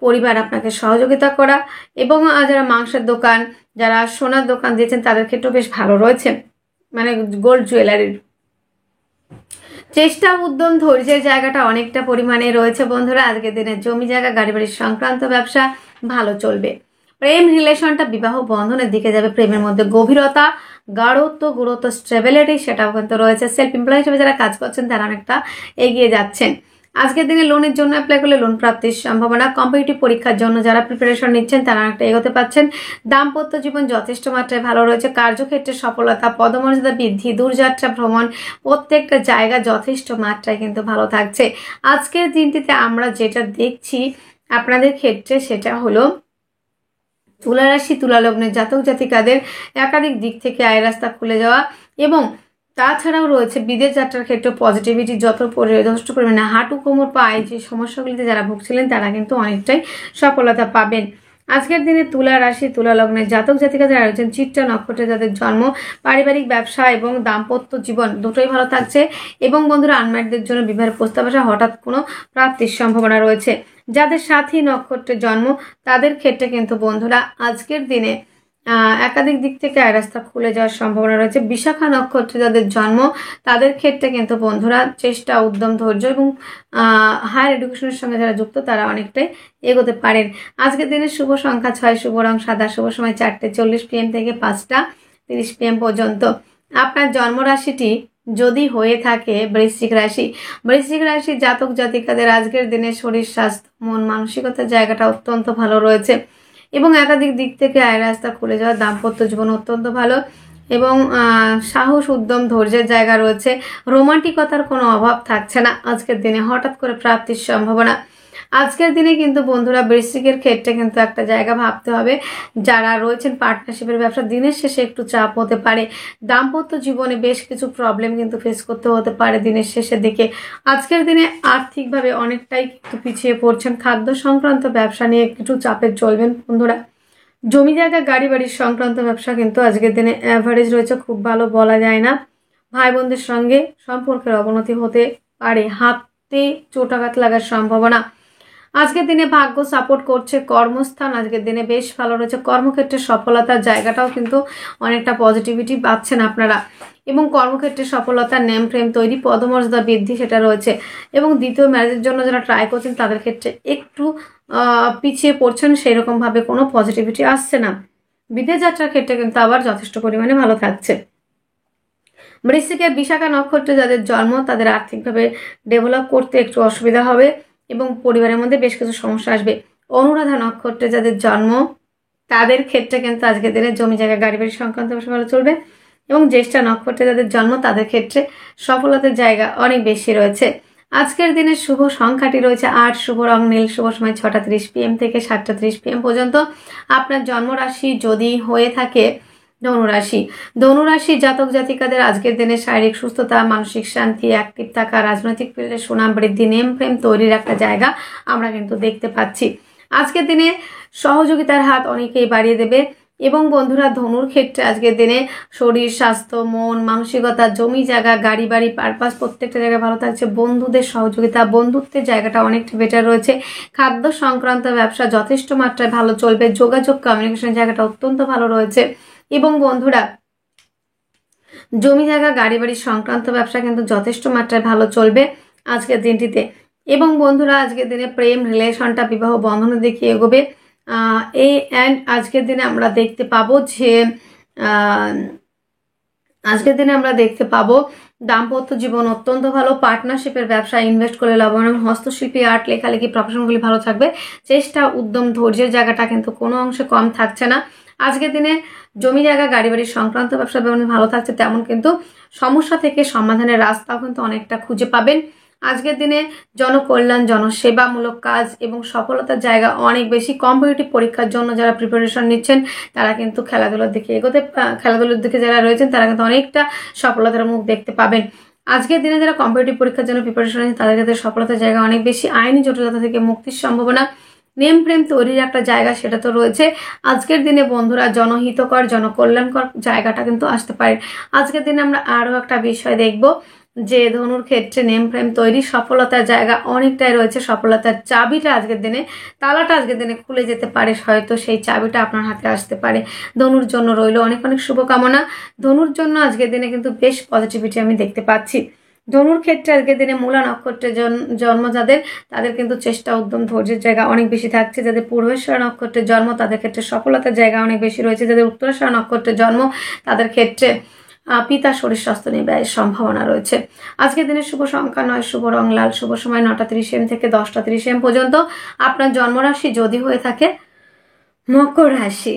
পরিবার আপনাকে সহযোগিতা করা এবং যারা মাংসের দোকান, যারা সোনার দোকান দিয়েছেন তাদের ক্ষেত্রেও বেশ ভালো রয়েছে, মানে গোল্ড জুয়েলারির। চেষ্টা উদ্যম ধৈর্যের জায়গাটা অনেকটা পরিমাণে রয়েছে বন্ধুরা। আজকের দিনে জমি জায়গা গাড়ি বাড়ির সংক্রান্ত ব্যবসা ভালো চলবে। প্রেম রিলেশনটা বিবাহ বন্ধনের দিকে যাবে। প্রেমের মধ্যে গভীরতা, গাঢ়ত্ব, গুরুত্ব, স্টেবিলিটি সেটাও কিন্তু রয়েছে। সেলফ এমপ্লয় হিসেবে যারা কাজ করছেন তারা অনেকটা এগিয়ে যাচ্ছেন। আজকের দিনে লোনের জন্য অ্যাপ্লাই করলে লোন প্রাপ্তির সম্ভাবনা। কম্পিটিটিভ পরীক্ষার জন্য যারা প্রিপারেশন নিচ্ছেন তারা অনেকটা এগোতে পারছেন। দাম্পত্য জীবন যথেষ্ট মাত্রায় ভালো রয়েছে। কার্যক্ষেত্রে সফলতা, পদমর্যাদা বৃদ্ধি, দূরযাত্রা ভ্রমণ, প্রত্যেকটা জায়গা যথেষ্ট মাত্রায় কিন্তু ভালো থাকছে। আজকের দিনটিতে আমরা যেটা দেখছি আপনাদের ক্ষেত্রে সেটা হলো তুলা রাশি, তুলা লগ্নের জাতক জাতিকাদের একাধিক দিক থেকে আয় রাস্তা খুলে যাওয়া এবং তাছাড়াও রয়েছে বিদেশ যাত্রার ক্ষেত্রে পজিটিভিটি যথেষ্ট পরিমাণে। হাঁটু, কোমর, পায়ে যে সমস্যাগুলিতে যারা ভুগছিলেন তারা কিন্তু অনেকটাই সফলতা পাবেন। আজকের দিনে তুলা রাশি, তুলা লগ্নের জাতক জাতিকা যারা রয়েছেন চিত্রা নক্ষত্রে যাদের জন্ম, পারিবারিক ব্যবসা এবং দাম্পত্য জীবন দুটোই ভালো থাকছে এবং বন্ধুরা আনম্যারিডদের জন্য বিবাহের প্রস্তাব আসা, হঠাৎ কোনো প্রাপ্তির সম্ভাবনা রয়েছে। যাদের সাথী নক্ষত্রে জন্ম তাদের ক্ষেত্রে কিন্তু বন্ধুরা আজকের দিনে একাধিক দিক থেকে আয় রাস্তা খুলে যাওয়ার সম্ভাবনা রয়েছে। বিশাখা নক্ষত্রে যাদের জন্ম তাদের ক্ষেত্রে কিন্তু বন্ধুরা চেষ্টা, উদ্যম, ধৈর্য এবং হায়ার এডুকেশনের সঙ্গে যারা যুক্ত তারা অনেকটাই এগোতে পারেন। আজকের দিনে শুভ সংখ্যা 6, শুভ রং সাদা, শুভ সময় 4:40 PM থেকে 5:30 PM পর্যন্ত। আপনার জন্মরাশিটি যদি হয়ে থাকে বৃশ্চিক রাশি, বৃশ্চিক রাশির জাতক জাতিকাদের আজকের দিনে শরীর স্বাস্থ্য, মন মানসিকতার জায়গাটা অত্যন্ত ভালো রয়েছে এবং একাধিক দিক থেকে আয় রাস্তা খুলে যাওয়া। দাম্পত্য জীবন অত্যন্ত ভালো এবং সাহস, উদ্যম, ধৈর্যের জায়গা রয়েছে। রোমান্টিকতার কোনো অভাব থাকছে না আজকের দিনে। হঠাৎ করে প্রাপ্তির সম্ভাবনা। আজকের দিনে কিন্তু বন্ধুরা বৃশ্চিকের ক্ষেত্রে কিন্তু একটা জায়গা ভাবতে হবে, যারা রয়েছেন পার্টনারশিপের ব্যবসা, দিনের শেষে একটু চাপ হতে পারে। দাম্পত্য জীবনে বেশ কিছু প্রবলেম কিন্তু ফেস করতে হতে পারে দিনের শেষের দিকে। আজকের দিনে আর্থিকভাবে অনেকটাই কিন্তু পিছিয়ে পড়ছেন। খাদ্য সংক্রান্ত ব্যবসা নিয়ে একটু চাপে চলবেন বন্ধুরা। জমি জায়গা, গাড়ি বাড়ির সংক্রান্ত ব্যবসা কিন্তু আজকের দিনে অ্যাভারেজ রয়েছে, খুব ভালো বলা যায় না। ভাই বোনদের সঙ্গে সম্পর্কের অবনতি হতে পারে, হাতে চোটাঘাত লাগার সম্ভাবনা। আজকের দিনে ভাগ্য সাপোর্ট করছে। কর্মস্থান আজকের দিনে বেশ ভালো রয়েছে। কর্মক্ষেত্রে সফলতার জায়গাটাও কিন্তু অনেকটা পজিটিভিটি পাচ্ছেন আপনারা এবং কর্মক্ষেত্রে সফলতা, নেম ফ্রেম তৈরি, পদমর্যাদা বৃদ্ধি সেটা রয়েছে এবং দ্বিতীয় ম্যারেজের জন্য যারা ট্রাই করছেন তাদের ক্ষেত্রে একটু পিছিয়ে পড়ছেন, সেই রকমভাবে কোনো পজিটিভিটি আসছে না। বিদেশ যাত্রার ক্ষেত্রে কিন্তু আবার যথেষ্ট পরিমাণে ভালো থাকছে। বৃশ্চিকের বিশাখা নক্ষত্রে যাদের জন্ম তাদের আর্থিকভাবে ডেভেলপ করতে একটু অসুবিধা হবে এবং পরিবারের মধ্যে বেশ কিছু সমস্যা আসবে। অনুরাধা নক্ষত্রে যাদের জন্ম তাদের ক্ষেত্রে কিন্তু আজকের দিনে জমি জায়গা, গাড়ি বাড়ি সংক্রান্ত বিষয় ভালো চলবে এবং জ্যেষ্ঠা নক্ষত্রে যাদের জন্ম তাদের ক্ষেত্রে সফলতার জায়গা অনেক বেশি রয়েছে। আজকের দিনে শুভ সংখ্যাটি রয়েছে 8, শুভ রং নীল, শুভ সময় 6:30 PM থেকে 7:30 PM পর্যন্ত। আপনার জন্মরাশি যদি হয়ে থাকে ধনুরাশি, ধনুরাশি জাতক জাতিকাদের আজকের দিনে শারীরিক সুস্থতা, মানসিক শান্তি, অ্যাক্টিভ থাকা, রাজনৈতিক ফিল্ডে সুনাম বৃদ্ধি, নেম ফ্রেম তৈরির একটা জায়গা আমরা কিন্তু দেখতে পাচ্ছি। আজকের দিনে সহযোগিতার হাত অনেকেই বাড়িয়ে দেবে এবং বন্ধুরা ধনুর ক্ষেত্রে আজকের দিনে শরীর স্বাস্থ্য, মন মানসিকতা, জমি জায়গা, গাড়ি বাড়ি, পারপাস প্রত্যেকটা জায়গায় ভালো থাকছে। বন্ধুদের সহযোগিতা, বন্ধুত্বের জায়গাটা অনেকটা বেটার রয়েছে। খাদ্য সংক্রান্ত ব্যবসা যথেষ্ট মাত্রায় ভালো চলবে। যোগাযোগ, কমিউনিকেশন জায়গাটা অত্যন্ত ভালো রয়েছে এবং বন্ধুরা জমি জায়গা, গাড়ি বাড়ি সংক্রান্ত ব্যবসা কিন্তু যথেষ্ট মাত্রায় ভালো চলবে আজকের দিনটিতে এবং বন্ধুরা আজকের দিনে প্রেম রিলেশনটা বিবাহ বন্ধনের দিকে এগোবে। আজকের দিনে আমরা দেখতে পাবো যে দাম্পত্য জীবন অত্যন্ত ভালো। পার্টনারশিপের ব্যবসা ইনভেস্ট করে লাভবান, হস্তশিল্পী, আর্ট, লেখালেখি প্রফেশনগুলি ভালো থাকবে। চেষ্টা, উদ্যম, ধৈর্যের জায়গাটা কিন্তু কোনো অংশে কম থাকছে না। আজকের দিনে জমি জায়গা, গাড়ি বাড়ির সংক্রান্ত ব্যবসা যেমন ভালো থাকছে তেমন কিন্তু সমস্যা থেকে সমাধানের রাস্তাও কিন্তু অনেকটা খুঁজে পাবেন। আজকের দিনে জনকল্যাণ, জনসেবামূলক কাজ এবং সফলতার জায়গা অনেক বেশি। কম্পিটিটিভ পরীক্ষার জন্য যারা প্রিপারেশন নিচ্ছেন তারা কিন্তু খেলাধুলার দিকে যারা রয়েছেন তারা কিন্তু অনেকটা সফলতার মুখ দেখতে পাবেন। আজকের দিনে যারা কম্পিটিটিভ পরীক্ষার জন্য প্রিপারেশন নিচ্ছেন তাদের ক্ষেত্রে সফলতার জায়গা অনেক বেশি। আইনি জটিলতা থেকে মুক্তির সম্ভাবনা, নেম ফ্রেম তৈরির একটা জায়গা সেটা তো রয়েছে। আজকের দিনে বন্ধুরা জনহিতকর, জনকল্যাণকর জায়গাটা কিন্তু আসতে পারে। আজকের দিনে আমরা আরও একটা বিষয় দেখব যে ধনুর ক্ষেত্রে নেম ফ্রেম তৈরি সফলতার জায়গা অনেকটাই রয়েছে। সফলতার চাবিটা আজকের দিনে, তালাটা আজকের দিনে খুলে যেতে পারে, হয়তো সেই চাবিটা আপনার হাতে আসতে পারে। ধনুর জন্য রইল অনেক অনেক শুভকামনা। ধনুর জন্য আজকের দিনে কিন্তু বেশ পজিটিভিটি আমি দেখতে পাচ্ছি। ধনুর ক্ষেত্রে আজকের দিনে মূলা নক্ষত্রের জন্ম যাদের তাদের কিন্তু চেষ্টা, উদ্যম, ধৈর্যের জায়গা অনেক বেশি থাকছে। যাদের পূর্বেশ্বরা নক্ষত্রের জন্ম তাদের ক্ষেত্রে সফলতার জায়গা অনেক বেশি রয়েছে। যাদের উত্তরেশ্বরা নক্ষত্রের জন্ম তাদের ক্ষেত্রে পিতার শরীর স্বাস্থ্য নিয়ে ব্যয়ের সম্ভাবনা রয়েছে। আজকের দিনের শুভ সংখ্যা 9, শুভ রং লাল, শুভ সময় 9টা 30 AM থেকে 10টা 30 AM পর্যন্ত। আপনার জন্মরাশি যদি হয়ে থাকে মকর রাশি,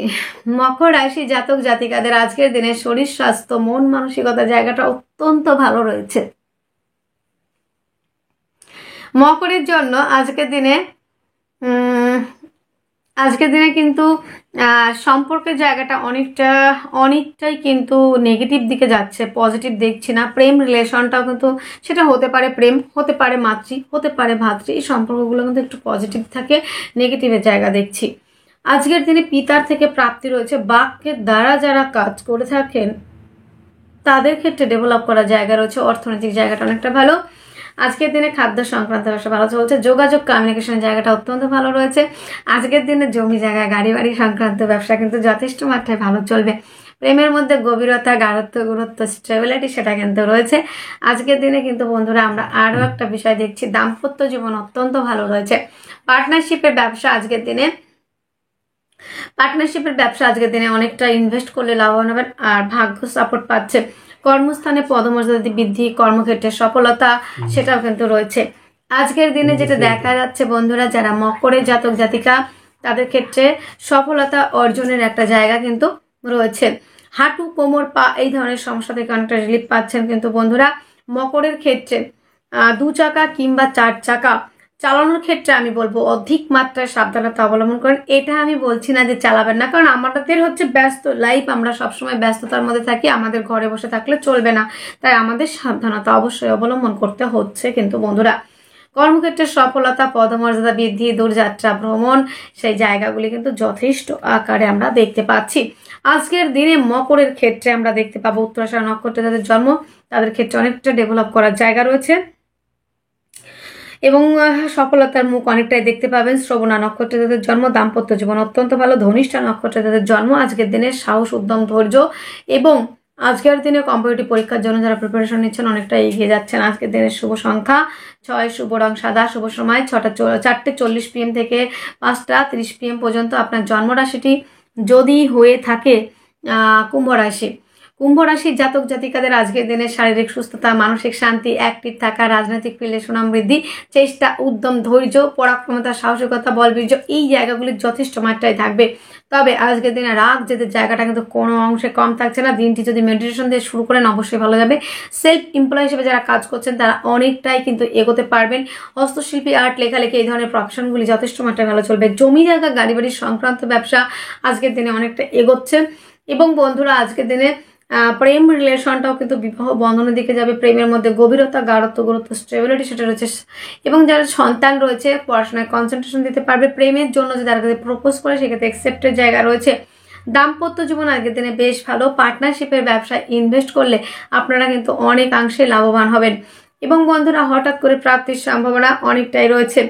মকর রাশি জাতক জাতিকাদের আজকের দিনে শরীর স্বাস্থ্য মন মানসিকতা জায়গাটা অত্যন্ত ভালো রয়েছে। মকরের জন্য আজকের দিনে কিন্তু সম্পর্কের জায়গাটা অনেকটাই কিন্তু নেগেটিভ দিকে যাচ্ছে, পজিটিভ দেখছি না। প্রেম রিলেশনটাও কিন্তু সেটা হতে পারে প্রেম, হতে পারে মাতৃ, হতে পারে ভাতৃ, এই সম্পর্কগুলো কিন্তু একটু পজিটিভ থাকে, নেগেটিভের জায়গা দেখছি। আজকের দিনে পিতার থেকে প্রাপ্তি রয়েছে। বাক্যের দ্বারা যারা কাজ করে থাকেন তাদের ক্ষেত্রে ডেভেলপ করার জায়গা রয়েছে। অর্থনৈতিক জায়গাটা অনেকটা ভালো। আজকের দিনে খাদ্য সংক্রান্ত ব্যবসা ভালো চলছে। যোগাযোগ কমিউনিকেশন জায়গাটা অত্যন্ত ভালো রয়েছে। আজকের দিনে জমি জায়গা গাড়ি বাড়ি সংক্রান্ত ব্যবসা কিন্তু যথেষ্ট মাত্রায় ভালো চলবে। প্রেমের মধ্যে গভীরতা, গাঢ়ত্ব, গুরুত্ব, স্টেবিলিটি সেটা কিন্তু রয়েছে। আজকের দিনে কিন্তু বন্ধুরা আমরা আরও একটা বিষয় দেখছি, দাম্পত্য জীবন অত্যন্ত ভালো রয়েছে। পার্টনারশিপের ব্যবসা আজকের দিনে অনেকটা ইনভেস্ট করলে লাভবান হবেন, আর ভাগ্য সাপোর্ট পাচ্ছে। কর্মস্থানে পদমর্যাদা বৃদ্ধি, কর্মক্ষেত্রে সফলতা সেটাও কিন্তু রয়েছে। আজকের দিনে যেটা দেখা যাচ্ছে বন্ধুরা, যারা মকরের জাতক জাতিকা তাদের ক্ষেত্রে সফলতা অর্জনের একটা জায়গা কিন্তু রয়েছে। হাঁটু, কোমর, পা এই ধরনের সমস্যা থেকে অনেকটা রিলিফ পাচ্ছেন। কিন্তু বন্ধুরা মকরের ক্ষেত্রে 2 চাকা কিংবা 4 চাকা চালানোর ক্ষেত্রে আমি বলবো অধিক মাত্রায় সাবধানতা অবলম্বন করেন। এটা আমি বলছি না যে চালাবেন না, কারণ আমাদের হচ্ছে ব্যস্ত লাইফ, আমরা সবসময় ব্যস্ততার মধ্যে থাকি, আমাদের ঘরে বসে থাকলে চলবে না, তাই আমাদের সাবধানতা অবশ্যই অবলম্বন করতে হচ্ছে। কিন্তু বন্ধুরা কর্মক্ষেত্রে সফলতা, পদমর্যাদা বৃদ্ধি, দূরযাত্রা ভ্রমণ সেই জায়গাগুলি কিন্তু যথেষ্ট আকারে আমরা দেখতে পাচ্ছি। আজকের দিনে মকরের ক্ষেত্রে আমরা দেখতে পাবো উত্তরাষাঢ়া নক্ষত্রে যাদের জন্ম তাদের ক্ষেত্রে অনেকটা ডেভেলপ করার জায়গা রয়েছে এবং সফলতার মুখ অনেকটাই দেখতে পাবেন। শ্রবণা নক্ষত্রে যাদের জন্ম দাম্পত্য জীবন অত্যন্ত ভালো। ধনিষ্ঠা নক্ষত্রে যাদের জন্ম আজকের দিনে সাহস, উদ্যম, ধৈর্য এবং আজকের দিনে কম্পিটিটিভ পরীক্ষার জন্য যারা প্রিপারেশন নিচ্ছেন অনেকটা এগিয়ে যাচ্ছেন। আজকের দিনের শুভ সংখ্যা 6, শুভ রং সাদা, শুভ সময় 4টা 40 PM থেকে 5টা 30 PM পর্যন্ত। আপনার জন্মরাশিটি যদি হয়ে থাকে কুম্ভ রাশির জাতক জাতিকাদের আজকের দিনে শারীরিক সুস্থতা, মানসিক শান্তি, অ্যাক্টিভ থাকা, রাজনৈতিক ফিল্ডে সুনাম বৃদ্ধি, চেষ্টা, উদ্যম, ধৈর্য, পরাক্রমতা, সাহসিকতা, বলবীর্য এই জায়গাগুলি যথেষ্ট মাত্রায় থাকবে। তবে আজকের দিনে রাগ জেদের জায়গাটা কিন্তু কোনো অংশে কম থাকছে না। দিনটি যদি মেডিটেশন দিয়ে শুরু করেন অবশ্যই ভালো যাবে। সেলফ এমপ্লয় হিসেবে যারা কাজ করছেন তারা অনেকটাই কিন্তু এগোতে পারবেন। হস্তশিল্পী, আর্ট, লেখালেখি এই ধরনের প্রফেশনগুলি যথেষ্ট মাত্রায় ভালো চলবে। জমি জায়গা গাড়ি বাড়ির সংক্রান্ত ব্যবসা আজকের দিনে অনেকটা এগোচ্ছে। এবং বন্ধুরা আজকের দিনে প্রেম রিলেশনটাও কিন্তু বিবাহ বন্ধনের দিকে যাবে। প্রেমের মধ্যে গভীরতা, গাঢ়ত্ব, গুরুত্ব, স্টেবিলিটি সেটা রয়েছে। এবং যারা সন্তান রয়েছে পড়াশোনায় কনসেন্ট্রেশন দিতে পারবে। প্রেমের জন্য যদি তারা প্রপোজ করে সেক্ষেত্রে অ্যাকসেপ্টের জায়গা রয়েছে। দাম্পত্য জীবন আগের দিনে বেশ ভালো। পার্টনারশিপের ব্যবসায় ইনভেস্ট করলে আপনারা কিন্তু অনেকাংশে লাভবান হবেন। এবং বন্ধুরা হঠাৎ করে প্রাপ্তির সম্ভাবনা অনেকটাই রয়েছে।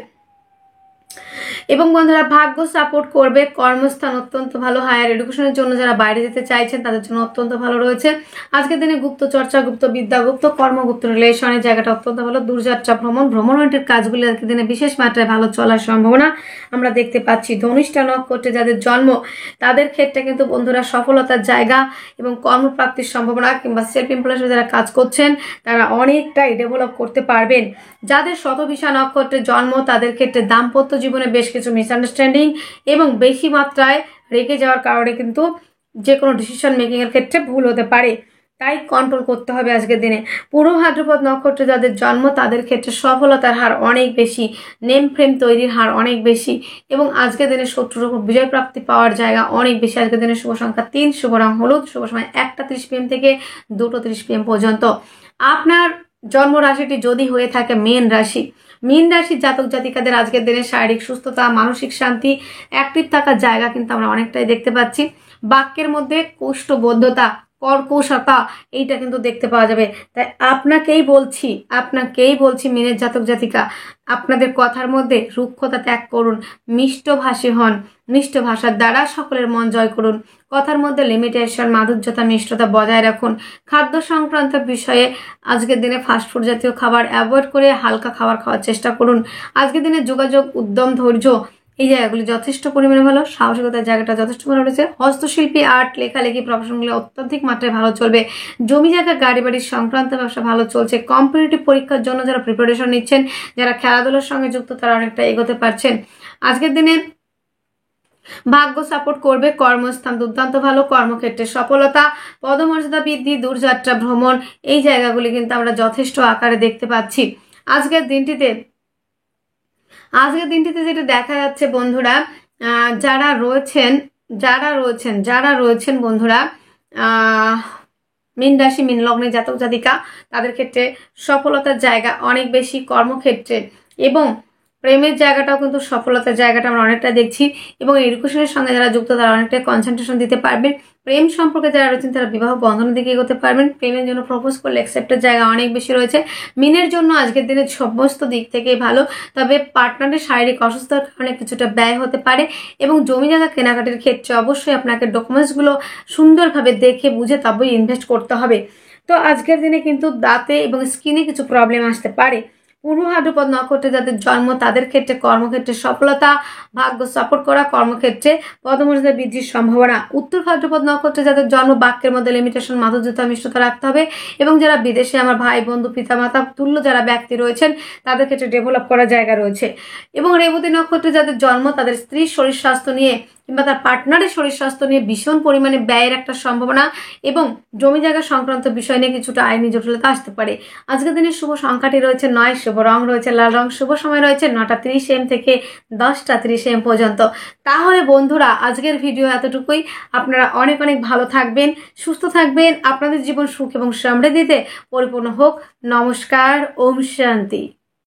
এবং বন্ধুরা ভাগ্য সাপোর্ট করবে। কর্মস্থান অত্যন্ত ভালো। হায়ার এডুকেশনের জন্য যারা বাইরে যেতে চাইছেন তাদের জন্য অত্যন্ত ভালো রয়েছে। আজকের দিনে গুপ্ত চর্চা, গুপ্ত বিদ্যা, গুপ্ত কর্ম, গুপ্ত রিলেশনের জায়গাটা অত্যন্ত ভালো। দূরযাত্রা ভ্রমণের কাজগুলি আজকের দিনে বিশেষ মাত্রায় ভালো চলার সম্ভাবনা আমরা দেখতে পাচ্ছি। ধনিষ্ঠা নক্ষত্রে যাদের জন্ম তাদের ক্ষেত্রে কিন্তু বন্ধুরা সফলতার জায়গা এবং কর্মপ্রাপ্তির সম্ভাবনা কিংবা সেলফ এমপ্লয় হিসেবে যারা কাজ করছেন তারা অনেকটাই ডেভেলপ করতে পারবেন। যাদের শতভিষা নক্ষত্রে জন্ম তাদের ক্ষেত্রে দাম্পত্য জীবনে বেশ কিছু মিসআন্ডারস্ট্যান্ডিং এবং বেশি মাত্রায় রেগে যাওয়ার কারণে কিন্তু যে কোনো ডিসিশন মেকিং এর ক্ষেত্রে ভুল হতে পারে, তাই কন্ট্রোল করতে হবে আজকের দিনে। পূর্ব ভাদ্রপদ নক্ষত্রে যাদের জন্ম তাদের ক্ষেত্রে সফলতার হার অনেক বেশি, নেম ফ্রেম তৈরির হার অনেক বেশি এবং আজকের দিনে শত্রুর উপর বিজয় প্রাপ্তি পাওয়ার জায়গা অনেক বেশি। আজকের দিনে শুভ সংখ্যা 3, শুভ রং হলুদ, শুভ সময় 1টা 30 PM থেকে 2টো 30 PM পর্যন্ত। আপনার জন্ম রাশিটি যদি হয়ে থাকে মীন রাশির জাতক জাতিকাদের আজকের দিনে শারীরিক সুস্থতা, মানসিক শান্তি, অ্যাক্টিভ থাকার জায়গা কিন্তু আমরা অনেকটাই দেখতে পাচ্ছি। বাক্যের মধ্যে কোষ্ঠবদ্ধতা, কর্কশতা এইটা কিন্তু দেখতে পাওয়া যাবে। তাই আপনাকেই বলছি মীনের জাতক জাতিকা, আপনাদের কথার মধ্যে রুক্ষতা ত্যাগ করুন, মিষ্টভাষী হন, মিষ্ট ভাষার দ্বারা সকলের মন জয় করুন। কথার মধ্যে লিমিটেশন, মাধুর্যতা, মিষ্টতা বজায় রাখুন। খাদ্য সংক্রান্ত বিষয়ে আজকের দিনে ফাস্টফুড জাতীয় খাবার অ্যাভয়েড করে হালকা খাবার খাওয়ার চেষ্টা করুন। আজকের দিনে যোগাযোগ, উদ্যম, ধৈর্য এই জায়গাগুলি যথেষ্ট পরিমাণে ভালো, সাহসিকতার জায়গাটা যথেষ্ট ভালো রয়েছে। হস্তশিল্পী, আর্ট, লেখালেখি প্রফেশনগুলো অত্যধিক মাত্রায় ভালো চলবে। জমি জায়গা, গাড়ি বাড়ির সংক্রান্ত ব্যবসা ভালো চলছে। কম্পিটিটিভ পরীক্ষার জন্য যারা প্রিপারেশন নিচ্ছেন, যারা খেলাধুলার সঙ্গে যুক্ত, তারা অনেকটা এগোতে পারছেন। আজকের দিনে ভাগ্য সাপোর্ট করবে। কর্মস্থান দুর্দান্ত ভালো, কর্মক্ষেত্রে সফলতা, পদমর্যাদা বৃদ্ধি, দূরযাত্রা ভ্রমণ, এই জায়গাগুলি কিন্তু আমরা যথেষ্ট আকারে দেখতে পাচ্ছি। আজকের দিনটিতে যেটা দেখা যাচ্ছে বন্ধুরা, যারা রয়েছেন বন্ধুরা মীন রাশি, মীন লগ্নে জাতক জাতিকা, তাদের ক্ষেত্রে সফলতার জায়গা অনেক বেশি। কর্মক্ষেত্রে এবং প্রেমের জায়গাটাও কিন্তু সফলতার জায়গাটা আমরা অনেকটা দেখছি। এবং এডুকেশনের সঙ্গে যারা যুক্ত, তারা অনেকটাই কনসেন্ট্রেশন দিতে পারবেন। প্রেম সম্পর্কে যারা রয়েছেন, তারা বিবাহ বন্ধনের দিকে এগোতে পারবেন। প্রেমের জন্য প্রপোজ করলে অ্যাকসেপ্টের জায়গা অনেক বেশি রয়েছে। মিনের জন্য আজকের দিনে সমস্ত দিক থেকেই ভালো, তবে পার্টনারের শারীরিক অসুস্থতার কারণে কিছুটা ব্যয় হতে পারে। এবং জমি জায়গা কেনাকাটির ক্ষেত্রে অবশ্যই আপনাকে ডকুমেন্টসগুলো সুন্দরভাবে দেখে বুঝে তবেই ইনভেস্ট করতে হবে। তো আজকের দিনে কিন্তু দাঁতে এবং স্কিনে কিছু প্রবলেম আসতে পারে। পূর্ব ভাদ্রপদ নক্ষত্রে যাদের জন্ম, তাদের ক্ষেত্রে কর্মক্ষেত্রে সফলতা, ভাগ্য সাপোর্ট করা, কর্মক্ষেত্রে পদমর্যাদা বৃদ্ধির সম্ভাবনা। উত্তর ভাদ্রপদ নক্ষত্রে যাদের জন্ম, বাক্যের মধ্যে লিমিটেশন, মাধুর্যতা, মিষ্টতা রাখতে হবে। এবং যারা বিদেশে, আমার ভাই বন্ধু, পিতামাতা তুল্য যারা ব্যক্তি রয়েছেন, তাদের ক্ষেত্রে ডেভেলপ করার জায়গা রয়েছে। এবং রেবতী নক্ষত্রে যাদের জন্ম, তাদের স্ত্রীর শরীর স্বাস্থ্য নিয়ে কিংবা তার পার্টনারের শরীর স্বাস্থ্য নিয়ে ভীষণ পরিমাণে ব্যয়ের একটা সম্ভাবনা এবং জমি জায়গা সংক্রান্ত বিষয় নিয়ে কিছুটা আইনি জটিলতা আসতে পারে। আজকের দিনের শুভ সংখ্যাটি রয়েছে 9, শুভ রং রয়েছে লাল রং, শুভ সময় রয়েছে 9টা 30 AM থেকে 10টা 30 AM পর্যন্ত। তাহলে বন্ধুরা, আজকের ভিডিও এতটুকুই। আপনারা অনেক অনেক ভালো থাকবেন, সুস্থ থাকবেন, আপনাদের জীবন সুখ এবং সমৃদ্ধিতে পরিপূর্ণ হোক। নমস্কার, ওম শান্তি।